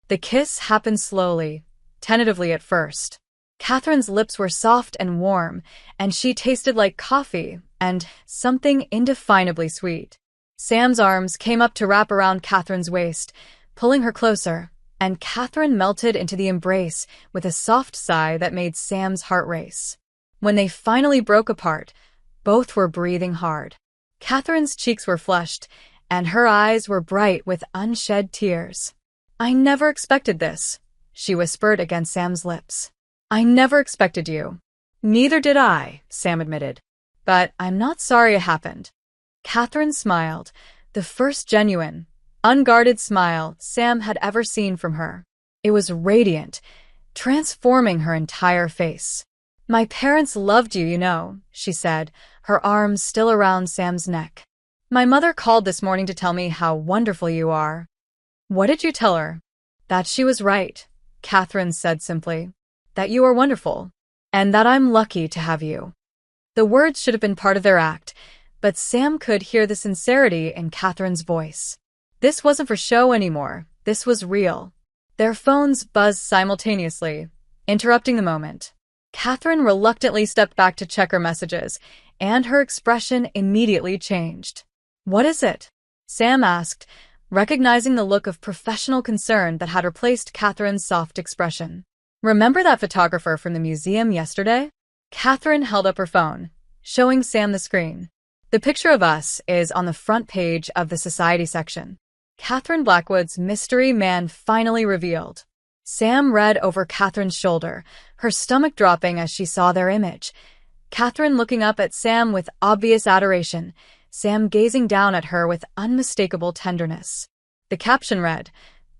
The kiss happened slowly, tentatively at first. Catherine's lips were soft and warm, and she tasted like coffee and something indefinably sweet. Sam's arms came up to wrap around Catherine's waist, pulling her closer, and Catherine melted into the embrace with a soft sigh that made Sam's heart race. When they finally broke apart, both were breathing hard. Catherine's cheeks were flushed, and her eyes were bright with unshed tears. "I never expected this," she whispered against Sam's lips. "I never expected you." "Neither did I," Sam admitted. "But I'm not sorry it happened." Catherine smiled, the first genuine, unguarded smile Sam had ever seen from her. It was radiant, transforming her entire face. "My parents loved you, you know," she said, her arms still around Sam's neck. "My mother called this morning to tell me how wonderful you are." "What did you tell her?" "That she was right," Catherine said simply. "That you are wonderful, and that I'm lucky to have you." The words should have been part of their act, but Sam could hear the sincerity in Catherine's voice. This wasn't for show anymore. This was real. Their phones buzzed simultaneously, interrupting the moment. Catherine reluctantly stepped back to check her messages, and her expression immediately changed. "What is it?" Sam asked, recognizing the look of professional concern that had replaced Catherine's soft expression. "Remember that photographer from the museum yesterday?" Catherine held up her phone, showing Sam the screen. "The picture of us is on the front page of the society section. Catherine Blackwood's mystery man finally revealed." Sam read over Catherine's shoulder, her stomach dropping as she saw their image. Catherine looking up at Sam with obvious adoration, Sam gazing down at her with unmistakable tenderness. The caption read,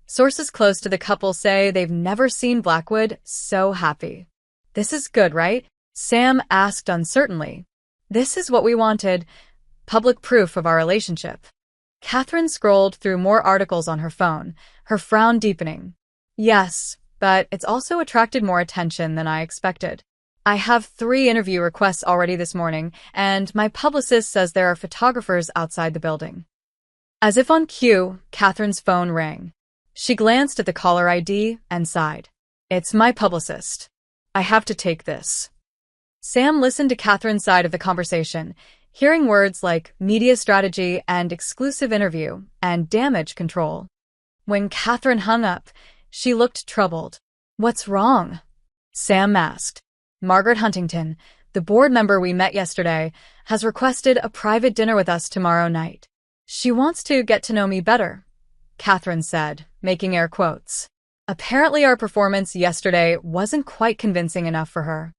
"Sources close to the couple say they've never seen Blackwood so happy." "This is good, right?" Sam asked uncertainly. "This is what we wanted. Public proof of our relationship." Catherine scrolled through more articles on her phone, her frown deepening. "Yes, but it's also attracted more attention than I expected. I have 3 interview requests already this morning, and my publicist says there are photographers outside the building." As if on cue, Catherine's phone rang. She glanced at the caller ID and sighed. "It's my publicist. I have to take this." Sam listened to Catherine's side of the conversation, hearing words like media strategy and exclusive interview and damage control. When Catherine hung up, she looked troubled. "What's wrong?" Sam asked. "Margaret Huntington, the board member we met yesterday, has requested a private dinner with us tomorrow night. She wants to get to know me better," Catherine said, making air quotes. Apparently our performance yesterday wasn't quite convincing enough for her.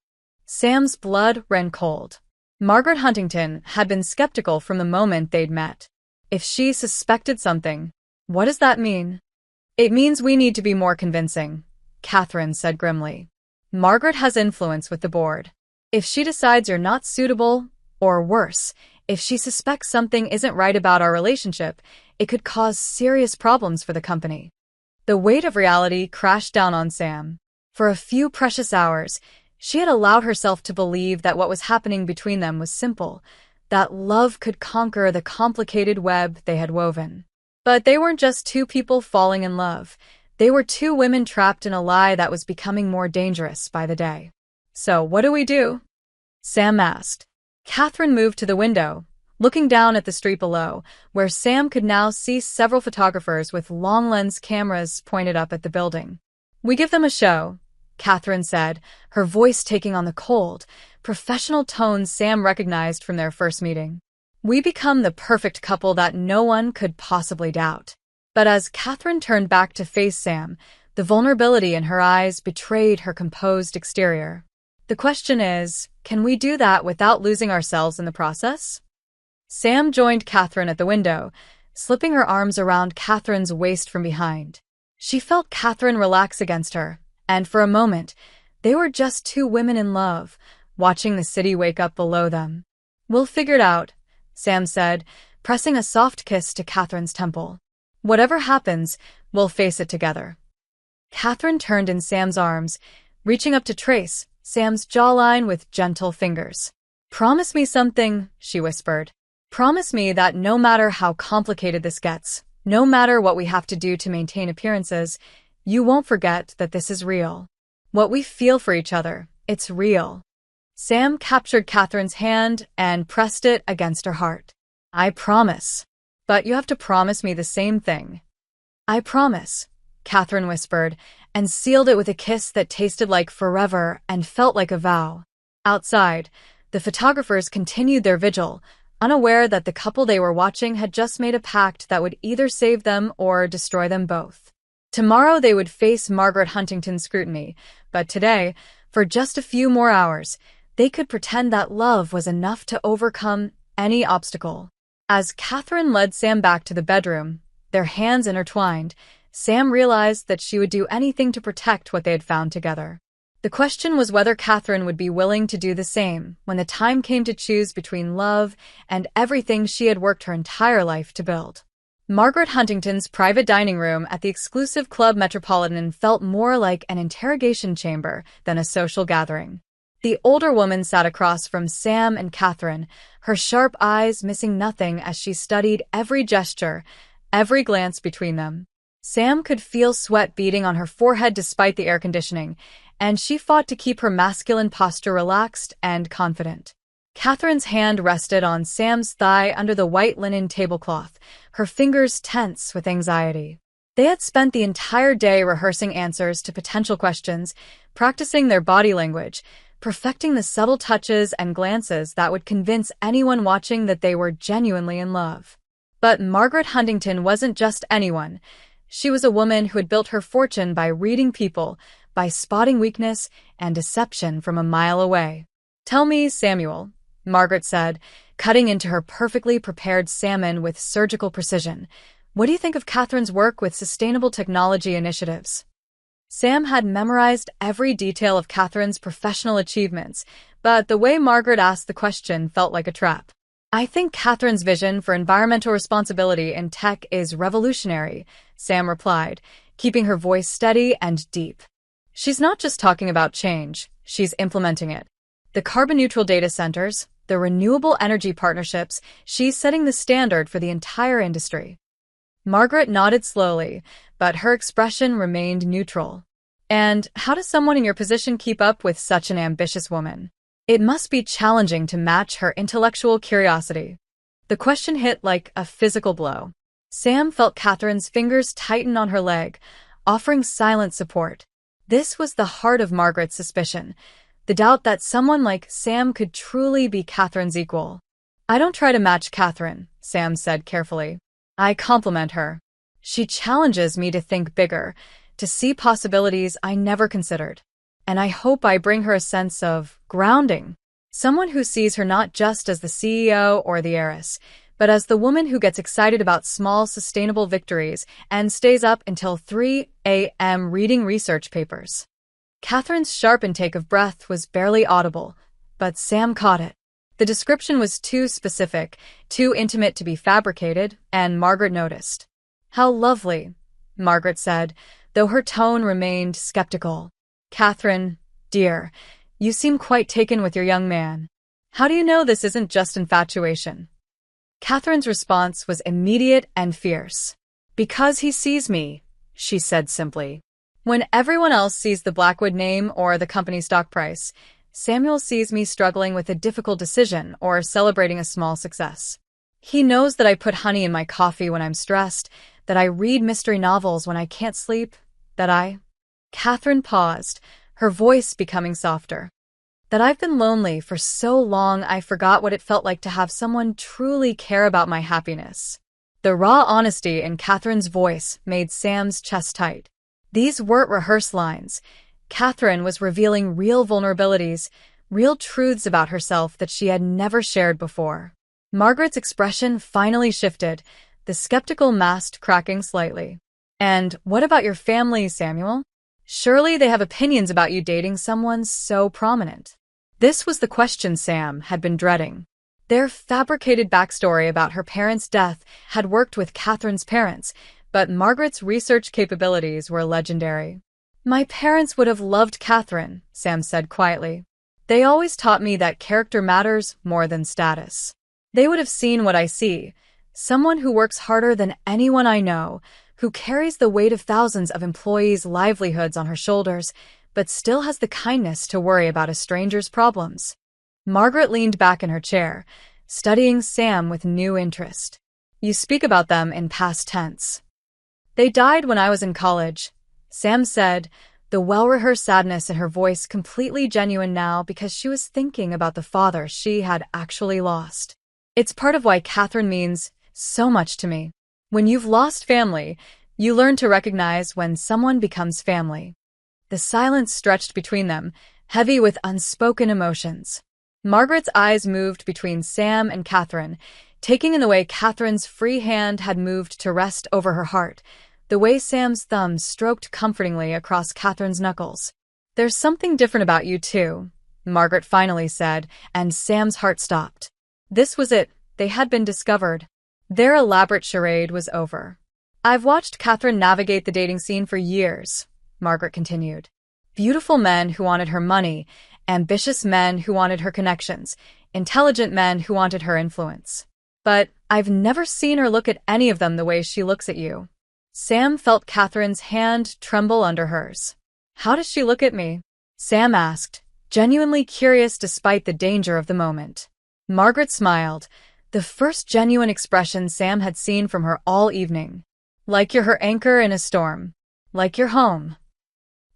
Sam's blood ran cold. Margaret Huntington had been skeptical from the moment they'd met. If she suspected something, what does that mean? "It means we need to be more convincing," Catherine said grimly. "Margaret has influence with the board. If she decides you're not suitable, or worse, if she suspects something isn't right about our relationship, it could cause serious problems for the company." The weight of reality crashed down on Sam. For a few precious hours, she had allowed herself to believe that what was happening between them was simple, that love could conquer the complicated web they had woven. But they weren't just 2 people falling in love. They were 2 women trapped in a lie that was becoming more dangerous by the day. "So what do we do?" Sam asked. Catherine moved to the window, looking down at the street below, where Sam could now see several photographers with long-lens cameras pointed up at the building. "We give them a show," Catherine said, her voice taking on the cold, professional tones Sam recognized from their first meeting. We become the perfect couple that no one could possibly doubt. But as Catherine turned back to face Sam, the vulnerability in her eyes betrayed her composed exterior. The question is, can we do that without losing ourselves in the process? Sam joined Catherine at the window, slipping her arms around Catherine's waist from behind. She felt Catherine relax against her, and for a moment, they were just two women in love, watching the city wake up below them. We'll figure it out, Sam said, pressing a soft kiss to Catherine's temple. Whatever happens, we'll face it together. Catherine turned in Sam's arms, reaching up to trace Sam's jawline with gentle fingers. Promise me something, she whispered. Promise me that no matter how complicated this gets, no matter what we have to do to maintain appearances, you won't forget that this is real. What we feel for each other, it's real. Sam captured Catherine's hand and pressed it against her heart. I promise. But you have to promise me the same thing. I promise, Catherine whispered, and sealed it with a kiss that tasted like forever and felt like a vow. Outside, the photographers continued their vigil, unaware that the couple they were watching had just made a pact that would either save them or destroy them both. Tomorrow they would face Margaret Huntington's scrutiny, but today, for just a few more hours, they could pretend that love was enough to overcome any obstacle. As Catherine led Sam back to the bedroom, their hands intertwined, Sam realized that she would do anything to protect what they had found together. The question was whether Catherine would be willing to do the same when the time came to choose between love and everything she had worked her entire life to build. Margaret Huntington's private dining room at the exclusive Club Metropolitan felt more like an interrogation chamber than a social gathering. The older woman sat across from Sam and Catherine, her sharp eyes missing nothing as she studied every gesture, every glance between them. Sam could feel sweat beading on her forehead despite the air conditioning, and she fought to keep her masculine posture relaxed and confident. Catherine's hand rested on Sam's thigh under the white linen tablecloth, her fingers tense with anxiety. They had spent the entire day rehearsing answers to potential questions, practicing their body language, perfecting the subtle touches and glances that would convince anyone watching that they were genuinely in love. But Margaret Huntington wasn't just anyone. She was a woman who had built her fortune by reading people, by spotting weakness and deception from a mile away. Tell me, Samuel, Margaret said, cutting into her perfectly prepared salmon with surgical precision. What do you think of Catherine's work with sustainable technology initiatives? Sam had memorized every detail of Catherine's professional achievements, but the way Margaret asked the question felt like a trap. I think Catherine's vision for environmental responsibility in tech is revolutionary, Sam replied, keeping her voice steady and deep. She's not just talking about change, she's implementing it. The carbon-neutral data centers, the renewable energy partnerships, she's setting the standard for the entire industry. Margaret nodded slowly, but her expression remained neutral. And how does someone in your position keep up with such an ambitious woman? It must be challenging to match her intellectual curiosity. The question hit like a physical blow. Sam felt Catherine's fingers tighten on her leg, offering silent support. This was the heart of Margaret's suspicion, the doubt that someone like Sam could truly be Catherine's equal. I don't try to match Catherine, Sam said carefully. I compliment her. She challenges me to think bigger, to see possibilities I never considered. And I hope I bring her a sense of grounding. Someone who sees her not just as the CEO or the heiress, but as the woman who gets excited about small, sustainable victories and stays up until 3 a.m. reading research papers. Catherine's sharp intake of breath was barely audible, but Sam caught it. The description was too specific, too intimate to be fabricated, and Margaret noticed. How lovely, Margaret said, though her tone remained skeptical. Catherine, dear, you seem quite taken with your young man. How do you know this isn't just infatuation? Catherine's response was immediate and fierce. Because he sees me, she said simply. When everyone else sees the Blackwood name or the company stock price, Samuel sees me struggling with a difficult decision or celebrating a small success. He knows that I put honey in my coffee when I'm stressed, that I read mystery novels when I can't sleep, that I... Catherine paused, her voice becoming softer. "That I've been lonely for so long I forgot what it felt like to have someone truly care about my happiness." The raw honesty in Catherine's voice made Sam's chest tight. These weren't rehearsed lines. Catherine was revealing real vulnerabilities, real truths about herself that she had never shared before. Margaret's expression finally shifted, the skeptical mask cracking slightly. "And what about your family, Samuel? Surely they have opinions about you dating someone so prominent." This was the question Sam had been dreading. Their fabricated backstory about her parents' death had worked with Catherine's parents, but Margaret's research capabilities were legendary. "My parents would have loved Catherine," Sam said quietly. "They always taught me that character matters more than status. They would have seen what I see, someone who works harder than anyone I know, who carries the weight of thousands of employees' livelihoods on her shoulders, but still has the kindness to worry about a stranger's problems." Margaret leaned back in her chair, studying Sam with new interest. "You speak about them in past tense." "They died when I was in college," Sam said, the well-rehearsed sadness in her voice completely genuine now because she was thinking about the father she had actually lost. "It's part of why Catherine means so much to me. When you've lost family, you learn to recognize when someone becomes family." The silence stretched between them, heavy with unspoken emotions. Margaret's eyes moved between Sam and Catherine, taking in the way Catherine's free hand had moved to rest over her heart, the way Sam's thumb stroked comfortingly across Catherine's knuckles. "There's something different about you, too," Margaret finally said, and Sam's heart stopped. This was it. They had been discovered. Their elaborate charade was over. "I've watched Catherine navigate the dating scene for years," Margaret continued. "Beautiful men who wanted her money, ambitious men who wanted her connections, intelligent men who wanted her influence. But I've never seen her look at any of them the way she looks at you." Sam felt Catherine's hand tremble under hers. "How does she look at me?" Sam asked, genuinely curious despite the danger of the moment. Margaret smiled, the first genuine expression Sam had seen from her all evening. "Like you're her anchor in a storm. Like you're home."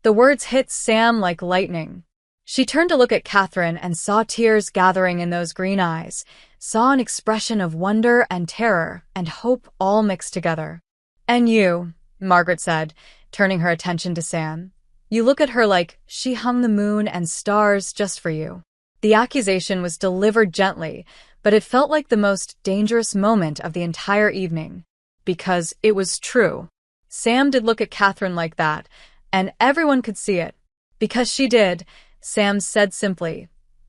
The words hit Sam like lightning. She turned to look at Catherine and saw tears gathering in those green eyes, saw an expression of wonder and terror and hope all mixed together. "And you," Margaret said, turning her attention to Sam. "You look at her like she hung the moon and stars just for you." The accusation was delivered gently, but it felt like the most dangerous moment of the entire evening. Because it was true. Sam did look at Catherine like that, and everyone could see it. "Because she did," Sam said simply,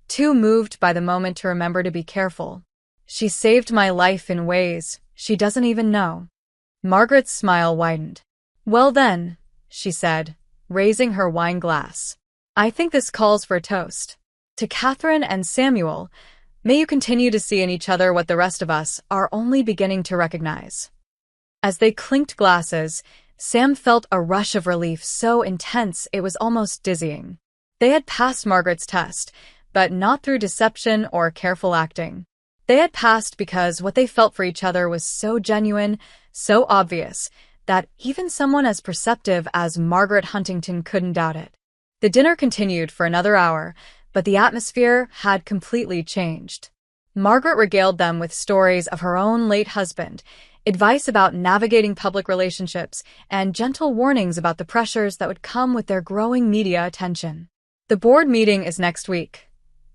too moved by the moment to remember to be careful. "She saved my life in ways she doesn't even know." Margaret's smile widened. "Well then," she said, raising her wine glass. "I think this calls for a toast. To Catherine and Samuel, may you continue to see in each other what the rest of us are only beginning to recognize." As they clinked glasses, Sam felt a rush of relief so intense it was almost dizzying. They had passed Margaret's test, but not through deception or careful acting. They had passed because what they felt for each other was so genuine, so obvious, that even someone as perceptive as Margaret Huntington couldn't doubt it. The dinner continued for another hour, but the atmosphere had completely changed. Margaret regaled them with stories of her own late husband, advice about navigating public relationships, and gentle warnings about the pressures that would come with their growing media attention. "The board meeting is next week,"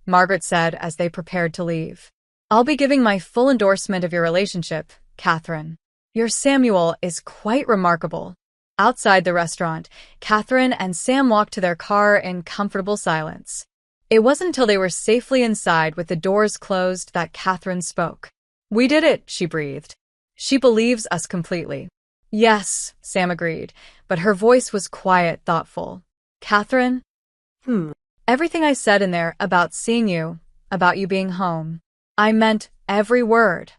Margaret said as they prepared to leave. "I'll be giving my full endorsement of your relationship, Catherine. Your Samuel is quite remarkable." Outside the restaurant, Catherine and Sam walked to their car in comfortable silence. It wasn't until they were safely inside with the doors closed that Catherine spoke. "We did it," she breathed. "She believes us completely." "Yes," Sam agreed, but her voice was quiet, thoughtful. "Catherine? Everything I said in there about seeing you, about you being home. I meant every word."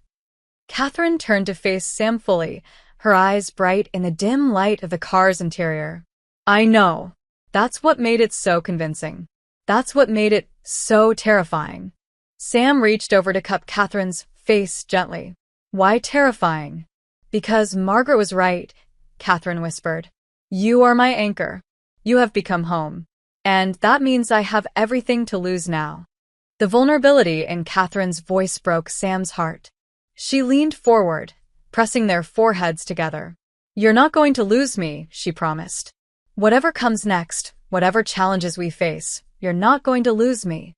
Catherine turned to face Sam fully, her eyes bright in the dim light of the car's interior. "I know. That's what made it so convincing. That's what made it so terrifying." Sam reached over to cup Catherine's face gently. "Why terrifying?" "Because Margaret was right," Catherine whispered. "You are my anchor. You have become home." And that means I have everything to lose now. The vulnerability in Catherine's voice broke Sam's heart. She leaned forward, pressing their foreheads together. You're not going to lose me, she promised. Whatever comes next, whatever challenges we face, you're not going to lose me.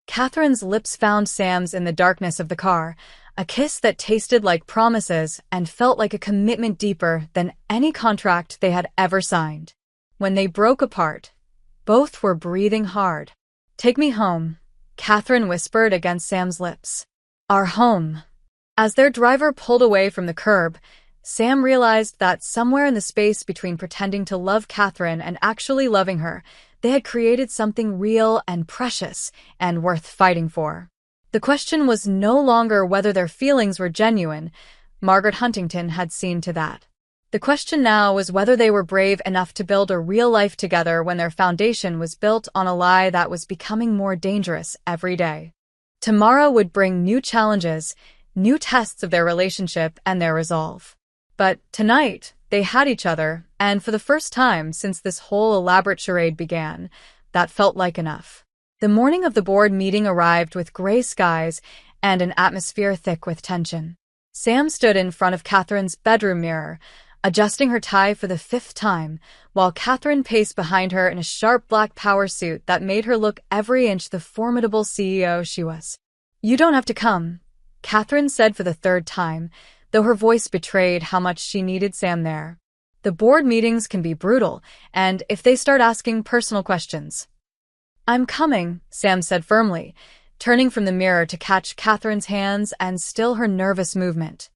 Catherine's lips found Sam's in the darkness of the car, a kiss that tasted like promises and felt like a commitment deeper than any contract they had ever signed. When they broke apart, both were breathing hard. Take me home, Catherine whispered against Sam's lips. Our home. As their driver pulled away from the curb, Sam realized that somewhere in the space between pretending to love Catherine and actually loving her, they had created something real and precious and worth fighting for. The question was no longer whether their feelings were genuine. Margaret Huntington had seen to that. The question now was whether they were brave enough to build a real life together when their foundation was built on a lie that was becoming more dangerous every day. Tomorrow would bring new challenges, new tests of their relationship and their resolve. But tonight, they had each other, and for the first time since this whole elaborate charade began, that felt like enough. The morning of the board meeting arrived with gray skies and an atmosphere thick with tension. Sam stood in front of Catherine's bedroom mirror, adjusting her tie for the 5th time, while Catherine paced behind her in a sharp black power suit that made her look every inch the formidable CEO she was. You don't have to come, Catherine said for the 3rd time, though her voice betrayed how much she needed Sam there. The board meetings can be brutal, and if they start asking personal questions. I'm coming, Sam said firmly, turning from the mirror to catch Catherine's hands and still her nervous movement.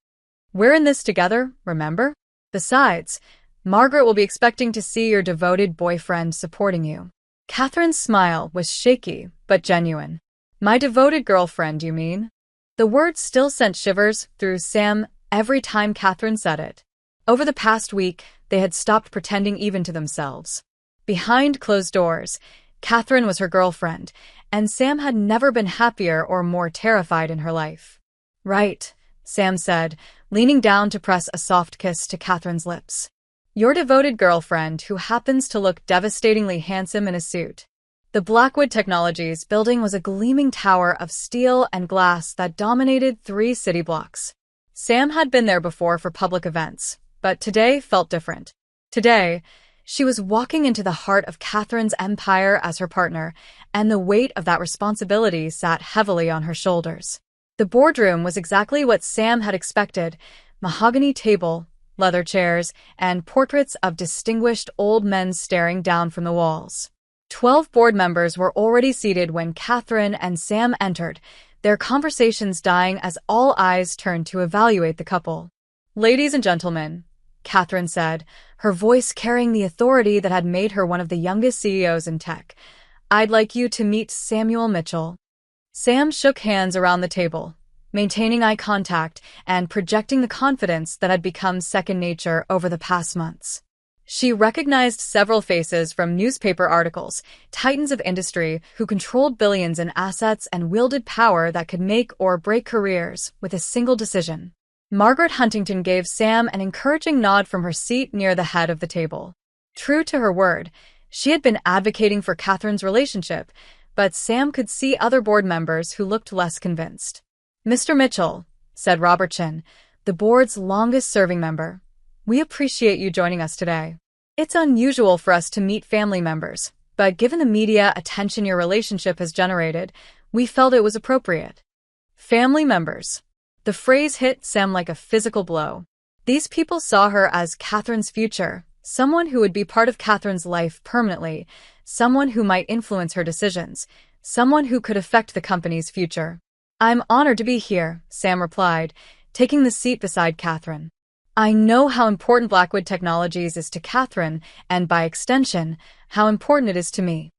We're in this together, remember? Besides, Margaret will be expecting to see your devoted boyfriend supporting you. Catherine's smile was shaky, but genuine. My devoted girlfriend, you mean? The word still sent shivers through Sam every time Catherine said it. Over the past week, they had stopped pretending even to themselves. Behind closed doors, Catherine was her girlfriend, and Sam had never been happier or more terrified in her life. Right, Sam said, leaning down to press a soft kiss to Catherine's lips. Your devoted girlfriend who happens to look devastatingly handsome in a suit. The Blackwood Technologies building was a gleaming tower of steel and glass that dominated 3 city blocks. Sam had been there before for public events, but today felt different. Today, she was walking into the heart of Catherine's empire as her partner, and the weight of that responsibility sat heavily on her shoulders. The boardroom was exactly what Sam had expected: mahogany table, leather chairs, and portraits of distinguished old men staring down from the walls. 12 board members were already seated when Catherine and Sam entered, their conversations dying as all eyes turned to evaluate the couple. Ladies and gentlemen, Catherine said, her voice carrying the authority that had made her one of the youngest CEOs in tech, I'd like you to meet Samuel Mitchell. Sam shook hands around the table, maintaining eye contact and projecting the confidence that had become second nature over the past months. She recognized several faces from newspaper articles, titans of industry who controlled billions in assets and wielded power that could make or break careers with a single decision. Margaret Huntington gave Sam an encouraging nod from her seat near the head of the table. True to her word, she had been advocating for Catherine's relationship, but Sam could see other board members who looked less convinced. Mr. Mitchell, said Robertson, the board's longest-serving member, we appreciate you joining us today. It's unusual for us to meet family members, but given the media attention your relationship has generated, we felt it was appropriate. Family members. The phrase hit Sam like a physical blow. These people saw her as Catherine's future, someone who would be part of Catherine's life permanently, someone who might influence her decisions, someone who could affect the company's future. I'm honored to be here, Sam replied, taking the seat beside Catherine. I know how important Blackwood Technologies is to Catherine, and by extension, how important it is to me.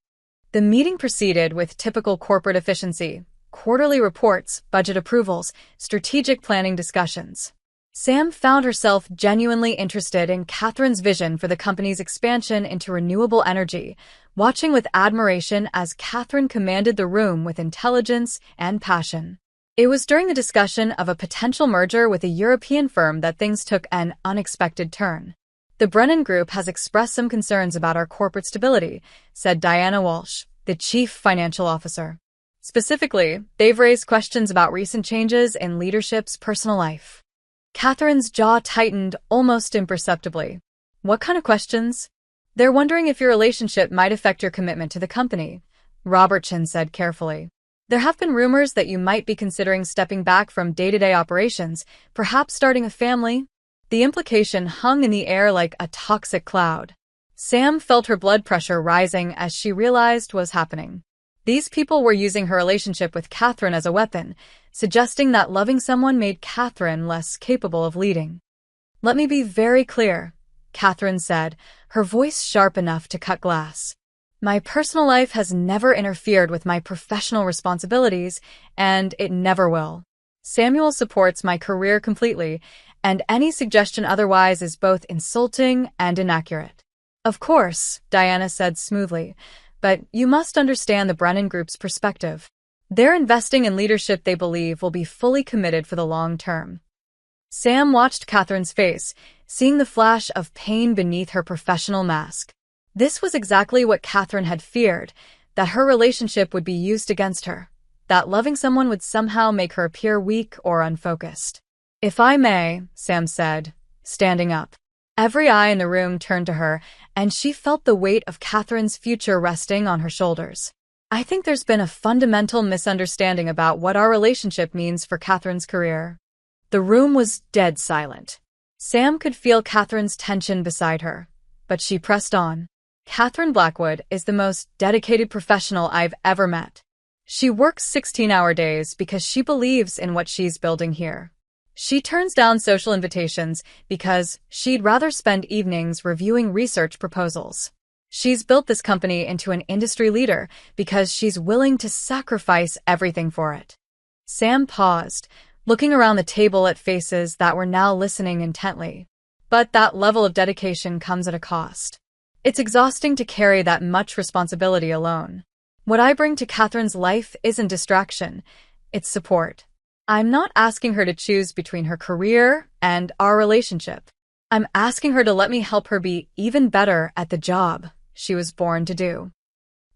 The meeting proceeded with typical corporate efficiency: quarterly reports, budget approvals, strategic planning discussions. Sam found herself genuinely interested in Catherine's vision for the company's expansion into renewable energy, watching with admiration as Catherine commanded the room with intelligence and passion. It was during the discussion of a potential merger with a European firm that things took an unexpected turn. The Brennan Group has expressed some concerns about our corporate stability, said Diana Walsh, the chief financial officer. Specifically, they've raised questions about recent changes in leadership's personal life. Catherine's jaw tightened almost imperceptibly. What kind of questions? They're wondering if your relationship might affect your commitment to the company, Robertson said carefully. There have been rumors that you might be considering stepping back from day-to-day operations, perhaps starting a family. The implication hung in the air like a toxic cloud. Sam felt her blood pressure rising as she realized what was happening. These people were using her relationship with Catherine as a weapon, suggesting that loving someone made Catherine less capable of leading. Let me be very clear, Catherine said, her voice sharp enough to cut glass. My personal life has never interfered with my professional responsibilities, and it never will. Samuel supports my career completely, and any suggestion otherwise is both insulting and inaccurate. Of course, Diana said smoothly, but you must understand the Brennan Group's perspective. They're investing in leadership they believe will be fully committed for the long term. Sam watched Catherine's face, seeing the flash of pain beneath her professional mask. This was exactly what Catherine had feared, that her relationship would be used against her, that loving someone would somehow make her appear weak or unfocused. If I may, Sam said, standing up. Every eye in the room turned to her, and she felt the weight of Catherine's future resting on her shoulders. I think there's been a fundamental misunderstanding about what our relationship means for Catherine's career. The room was dead silent. Sam could feel Catherine's tension beside her, but she pressed on. Catherine Blackwood is the most dedicated professional I've ever met. She works 16-hour days because she believes in what she's building here. She turns down social invitations because she'd rather spend evenings reviewing research proposals. She's built this company into an industry leader because she's willing to sacrifice everything for it. Sam paused, looking around the table at faces that were now listening intently. But that level of dedication comes at a cost. It's exhausting to carry that much responsibility alone. What I bring to Catherine's life isn't distraction, it's support. I'm not asking her to choose between her career and our relationship. I'm asking her to let me help her be even better at the job she was born to do.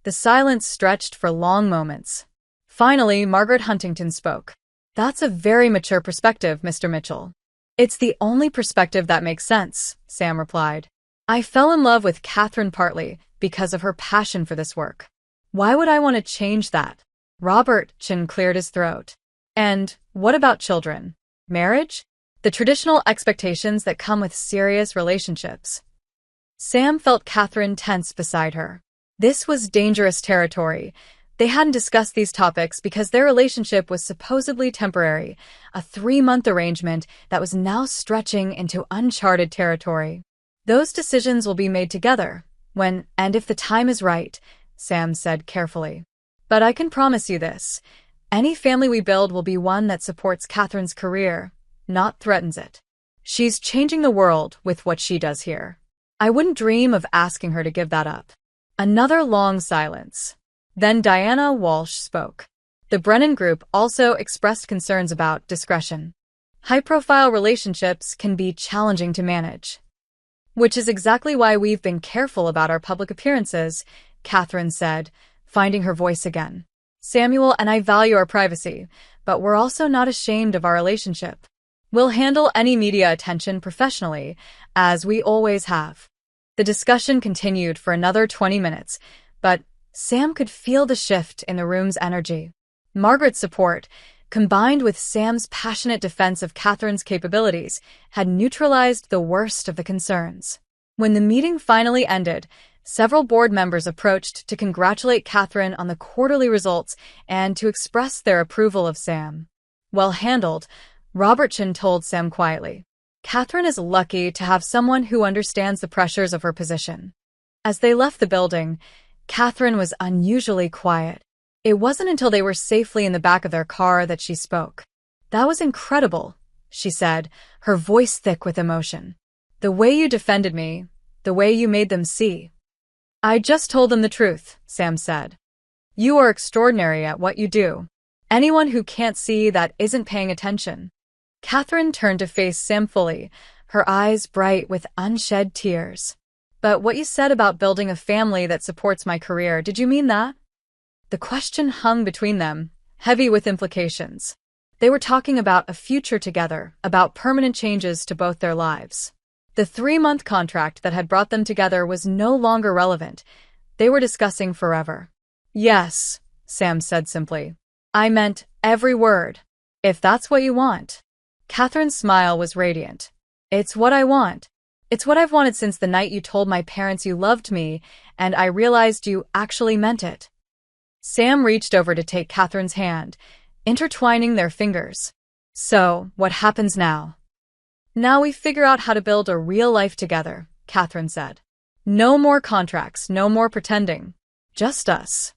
The silence stretched for long moments. Finally, Margaret Huntington spoke. That's a very mature perspective, Mr. Mitchell. It's the only perspective that makes sense, Sam replied. I fell in love with Catherine partly because of her passion for this work. Why would I want to change that? Robertson cleared his throat. And what about children? Marriage? The traditional expectations that come with serious relationships. Sam felt Catherine tense beside her. This was dangerous territory. They hadn't discussed these topics because their relationship was supposedly temporary, a 3-month arrangement that was now stretching into uncharted territory. Those decisions will be made together, when and if the time is right, Sam said carefully. But I can promise you this. Any family we build will be one that supports Catherine's career, not threatens it. She's changing the world with what she does here. I wouldn't dream of asking her to give that up. Another long silence. Then Diana Walsh spoke. The Brennan Group also expressed concerns about discretion. High-profile relationships can be challenging to manage. Which is exactly why we've been careful about our public appearances, Catherine said, finding her voice again. Samuel and I value our privacy, but we're also not ashamed of our relationship. We'll handle any media attention professionally, as we always have. The discussion continued for another 20 minutes, but Sam could feel the shift in the room's energy. Margaret's support, combined with Sam's passionate defense of Catherine's capabilities, had neutralized the worst of the concerns. When the meeting finally ended, several board members approached to congratulate Catherine on the quarterly results and to express their approval of Sam. Well handled, Robertson told Sam quietly. Catherine is lucky to have someone who understands the pressures of her position. As they left the building, Catherine was unusually quiet. It wasn't until they were safely in the back of their car that she spoke. That was incredible, she said, her voice thick with emotion. The way you defended me, the way you made them see. I just told them the truth, Sam said. You are extraordinary at what you do. Anyone who can't see that isn't paying attention. Catherine turned to face Sam fully, her eyes bright with unshed tears. "But what you said about building a family that supports my career, did you mean that?" The question hung between them, heavy with implications. They were talking about a future together, about permanent changes to both their lives. The 3-month contract that had brought them together was no longer relevant. They were discussing forever. "Yes," Sam said simply. "I meant every word. If that's what you want." Catherine's smile was radiant. "It's what I want. It's what I've wanted since the night you told my parents you loved me, and I realized you actually meant it." Sam reached over to take Catherine's hand, intertwining their fingers. "So, what happens now?" "Now we figure out how to build a real life together," Catherine said. "No more contracts, no more pretending. Just us."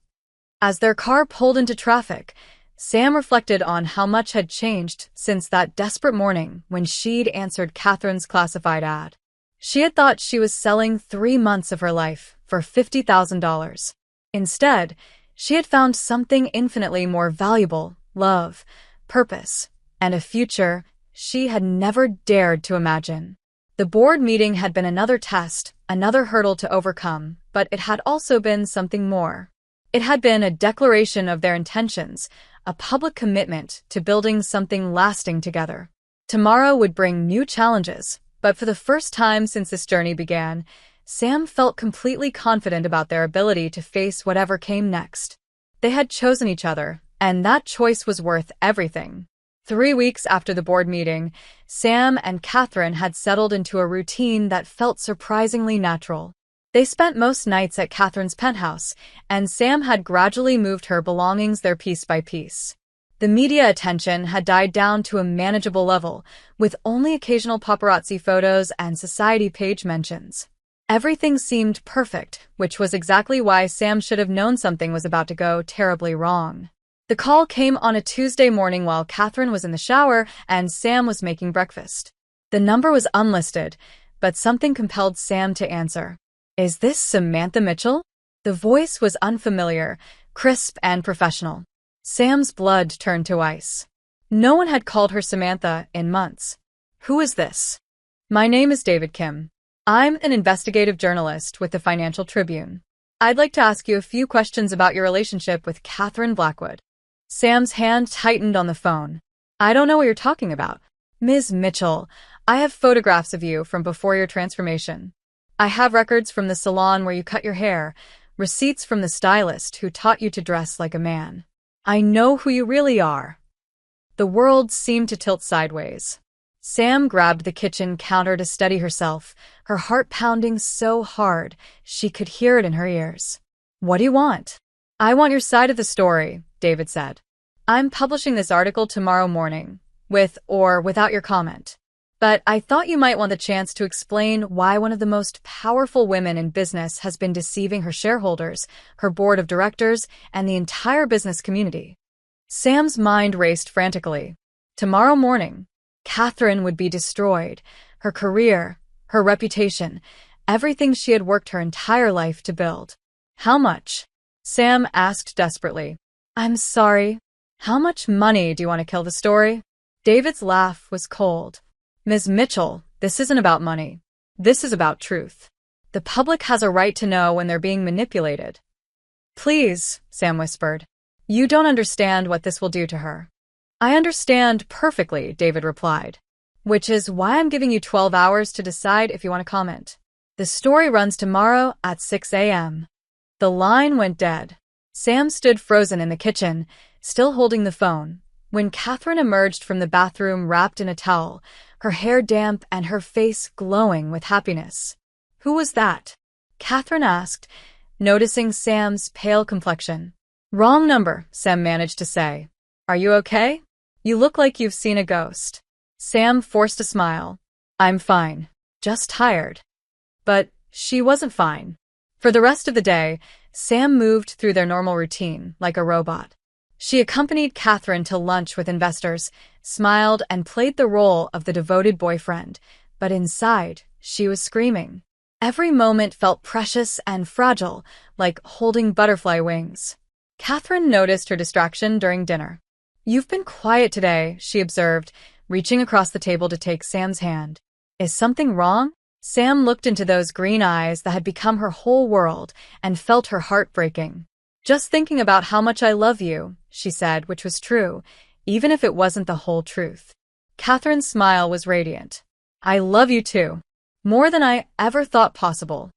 As their car pulled into traffic, Sam reflected on how much had changed since that desperate morning when she'd answered Catherine's classified ad. She had thought she was selling 3 months of her life for $50,000. Instead, she had found something infinitely more valuable: love, purpose, and a future she had never dared to imagine. The board meeting had been another test, another hurdle to overcome, but it had also been something more. It had been a declaration of their intentions, a public commitment to building something lasting together. Tomorrow would bring new challenges, but for the first time since this journey began, Sam felt completely confident about their ability to face whatever came next. They had chosen each other, and that choice was worth everything. 3 weeks after the board meeting, Sam and Catherine had settled into a routine that felt surprisingly natural. They spent most nights at Catherine's penthouse, and Sam had gradually moved her belongings there piece by piece. The media attention had died down to a manageable level, with only occasional paparazzi photos and society page mentions. Everything seemed perfect, which was exactly why Sam should have known something was about to go terribly wrong. The call came on a Tuesday morning while Catherine was in the shower and Sam was making breakfast. The number was unlisted, but something compelled Sam to answer. "Is this Samantha Mitchell?" The voice was unfamiliar, crisp and professional. Sam's blood turned to ice. No one had called her Samantha in months. "Who is this?" "My name is David Kim. I'm an investigative journalist with the Financial Tribune. I'd like to ask you a few questions about your relationship with Catherine Blackwood." Sam's hand tightened on the phone. "I don't know what you're talking about. Ms. Mitchell, I have photographs of you from before your transformation. I have records from the salon where you cut your hair, receipts from the stylist who taught you to dress like a man. I know who you really are." The world seemed to tilt sideways. Sam grabbed the kitchen counter to steady herself, her heart pounding so hard she could hear it in her ears. "What do you want?" "I want your side of the story," David said. "I'm publishing this article tomorrow morning, with or without your comment. But I thought you might want the chance to explain why one of the most powerful women in business has been deceiving her shareholders, her board of directors, and the entire business community." Sam's mind raced frantically. Tomorrow morning, Catherine would be destroyed, her career, her reputation, everything she had worked her entire life to build. "How much?" Sam asked desperately. "I'm sorry. How much money do you want to kill the story?" David's laugh was cold. "Ms. Mitchell, this isn't about money. This is about truth. The public has a right to know when they're being manipulated." "Please," Sam whispered. "You don't understand what this will do to her." "I understand perfectly," David replied. "Which is why I'm giving you 12 hours to decide if you want to comment. The story runs tomorrow at 6 a.m. The line went dead. Sam stood frozen in the kitchen, still holding the phone, when Catherine emerged from the bathroom wrapped in a towel, her hair damp and her face glowing with happiness. "Who was that?" Catherine asked, noticing Sam's pale complexion. "Wrong number," Sam managed to say. "Are you okay? You look like you've seen a ghost." Sam forced a smile. "I'm fine. Just tired." But she wasn't fine. For the rest of the day, Sam moved through their normal routine like a robot. She accompanied Catherine to lunch with investors, smiled, and played the role of the devoted boyfriend, but inside, she was screaming. Every moment felt precious and fragile, like holding butterfly wings. Catherine noticed her distraction during dinner. "You've been quiet today," she observed, reaching across the table to take Sam's hand. Is something wrong? Sam looked into those green eyes that had become her whole world and felt her heart breaking. Just thinking about how much I love you, she said, which was true, even if it wasn't the whole truth. Catherine's smile was radiant. I love you too. More than I ever thought possible.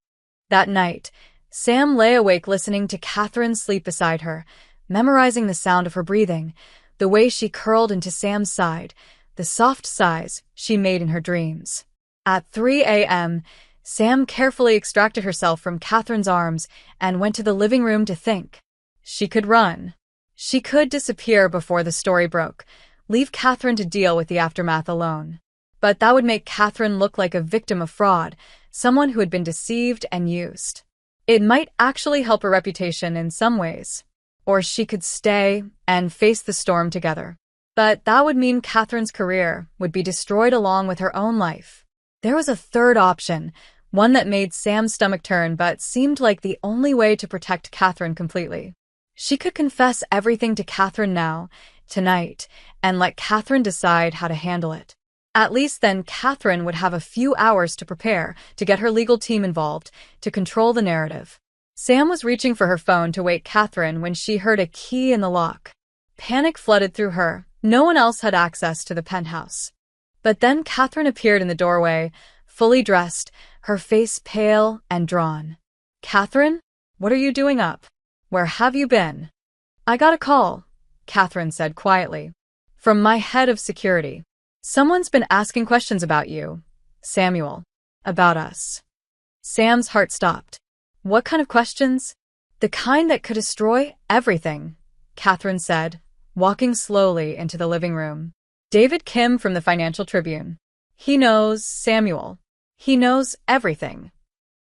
That night, Sam lay awake listening to Catherine sleep beside her, memorizing the sound of her breathing, the way she curled into Sam's side, the soft sighs she made in her dreams. At 3 a.m., Sam carefully extracted herself from Catherine's arms and went to the living room to think. She could run. She could disappear before the story broke, leave Catherine to deal with the aftermath alone. But that would make Catherine look like a victim of fraud, someone who had been deceived and used. It might actually help her reputation in some ways. Or she could stay and face the storm together. But that would mean Catherine's career would be destroyed along with her own life. There was a third option, one that made Sam's stomach turn but seemed like the only way to protect Catherine completely. She could confess everything to Catherine now, tonight, and let Catherine decide how to handle it. At least then Catherine would have a few hours to prepare, to get her legal team involved, to control the narrative. Sam was reaching for her phone to wake Catherine when she heard a key in the lock. Panic flooded through her. No one else had access to the penthouse. But then Catherine appeared in the doorway, fully dressed, her face pale and drawn. Catherine, what are you doing up? Where have you been? I got a call, Catherine said quietly. From my head of security. Someone's been asking questions about you, Samuel. About us. Sam's heart stopped. What kind of questions? The kind that could destroy everything, Catherine said, walking slowly into the living room. David Kim from the Financial Tribune. He knows Samuel. He knows everything.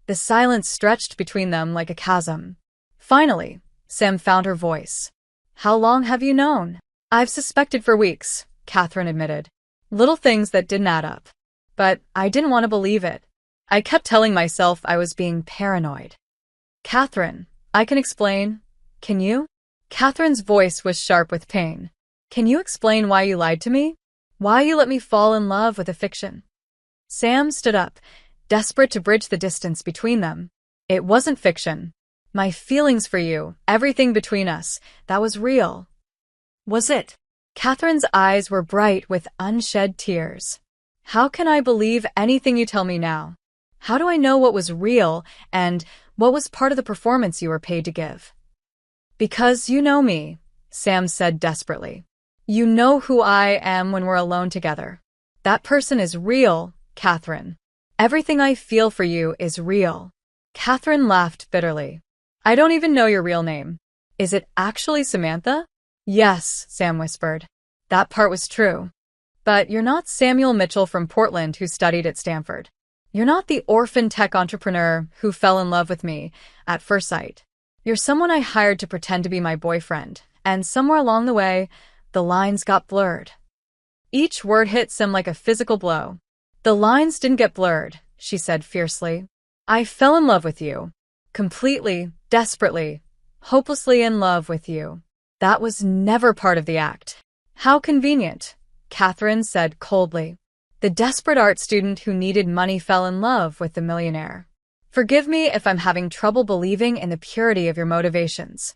The silence stretched between them like a chasm. Finally, Sam found her voice. How long have you known? I've suspected for weeks, Catherine admitted. Little things that didn't add up. But I didn't want to believe it. I kept telling myself I was being paranoid. Catherine, I can explain. Can you? Catherine's voice was sharp with pain. Can you explain why you lied to me? Why you let me fall in love with a fiction? Sam stood up, desperate to bridge the distance between them. It wasn't fiction. My feelings for you, everything between us, that was real. Was it? Catherine's eyes were bright with unshed tears. How can I believe anything you tell me now? How do I know what was real and what was part of the performance you were paid to give? Because you know me, Sam said desperately. You know who I am when we're alone together. That person is real, Catherine. Everything I feel for you is real. Catherine laughed bitterly. I don't even know your real name. Is it actually Samantha? Yes, Sam whispered. That part was true. But you're not Samuel Mitchell from Portland who studied at Stanford. You're not the orphan tech entrepreneur who fell in love with me at first sight. You're someone I hired to pretend to be my boyfriend, and somewhere along the way, the lines got blurred. Each word hit Sam like a physical blow. The lines didn't get blurred, she said fiercely. I fell in love with you. Completely, desperately, hopelessly in love with you. That was never part of the act. How convenient, Catherine said coldly. The desperate art student who needed money fell in love with the millionaire. Forgive me if I'm having trouble believing in the purity of your motivations.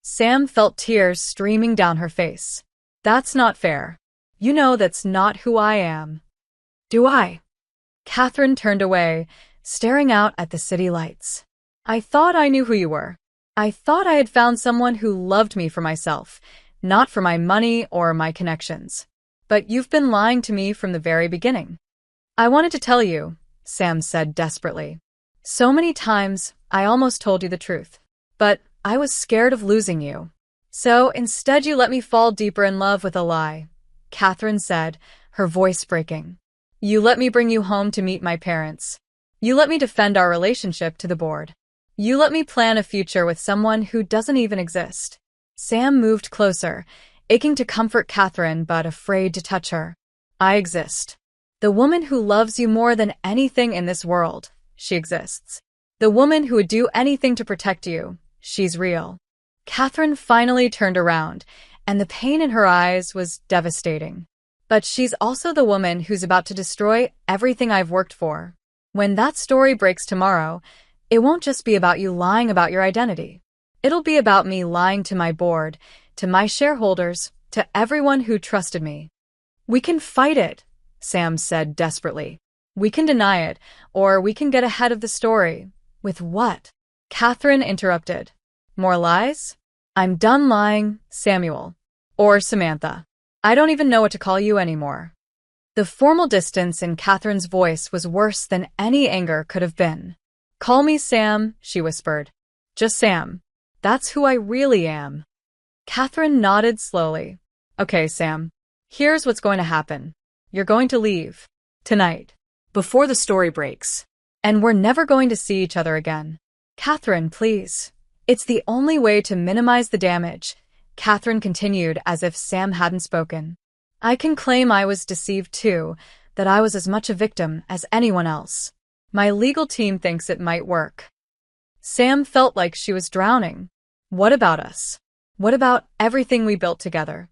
Sam felt tears streaming down her face. That's not fair. You know that's not who I am. Do I? Catherine turned away, staring out at the city lights. I thought I knew who you were. I thought I had found someone who loved me for myself, not for my money or my connections. But you've been lying to me from the very beginning. I wanted to tell you, Sam said desperately. So many times, I almost told you the truth. But I was scared of losing you. So instead you let me fall deeper in love with a lie, Catherine said, her voice breaking. You let me bring you home to meet my parents. You let me defend our relationship to the board. You let me plan a future with someone who doesn't even exist. Sam moved closer, aching to comfort Catherine but afraid to touch her. I exist. The woman who loves you more than anything in this world, she exists. The woman who would do anything to protect you, she's real. Catherine finally turned around, and the pain in her eyes was devastating. But she's also the woman who's about to destroy everything I've worked for. When that story breaks tomorrow, it won't just be about you lying about your identity. It'll be about me lying to my board, to my shareholders, to everyone who trusted me. We can fight it, Sam said desperately. We can deny it, or we can get ahead of the story. With what? Catherine interrupted. More lies? I'm done lying, Samuel. Or Samantha. I don't even know what to call you anymore. The formal distance in Catherine's voice was worse than any anger could have been. Call me Sam, she whispered. Just Sam. That's who I really am. Catherine nodded slowly. Okay, Sam. Here's what's going to happen. You're going to leave. Tonight. Before the story breaks. And we're never going to see each other again. Catherine, please. It's the only way to minimize the damage, Catherine continued as if Sam hadn't spoken. I can claim I was deceived too, that I was as much a victim as anyone else. My legal team thinks it might work. Sam felt like she was drowning. What about us? What about everything we built together?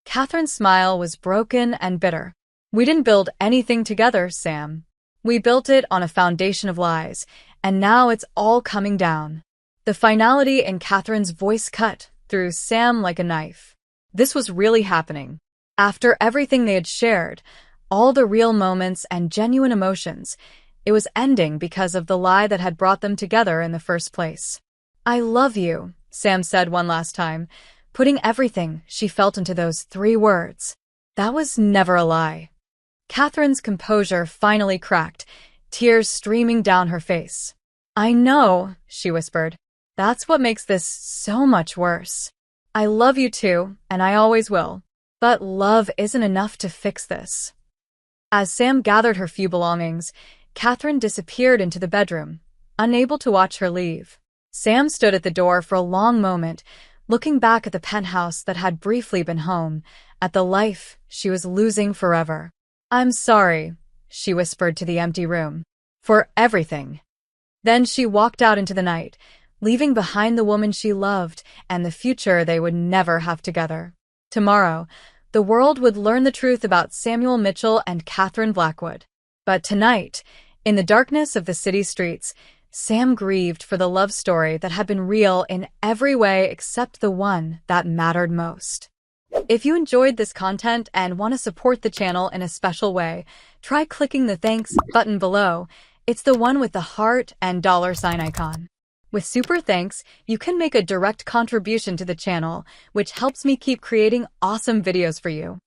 Catherine's smile was broken and bitter. We didn't build anything together, Sam. We built it on a foundation of lies, and now it's all coming down. The finality in Catherine's voice cut through Sam like a knife. This was really happening. After everything they had shared, all the real moments and genuine emotions, it was ending because of the lie that had brought them together in the first place. I love you, Sam said one last time, putting everything she felt into those 3 words. That was never a lie. Catherine's composure finally cracked, tears streaming down her face. I know, she whispered. That's what makes this so much worse. I love you too, and I always will. But love isn't enough to fix this. As Sam gathered her few belongings, Catherine disappeared into the bedroom, unable to watch her leave. Sam stood at the door for a long moment, looking back at the penthouse that had briefly been home, at the life she was losing forever. I'm sorry, she whispered to the empty room, for everything. Then she walked out into the night, leaving behind the woman she loved and the future they would never have together. Tomorrow, the world would learn the truth about Samuel Mitchell and Catherine Blackwood. But tonight, in the darkness of the city streets, Sam grieved for the love story that had been real in every way except the one that mattered most. If you enjoyed this content and want to support the channel in a special way, try clicking the thanks button below. It's the one with the heart and $sign icon. With super thanks, you can make a direct contribution to the channel, which helps me keep creating awesome videos for you.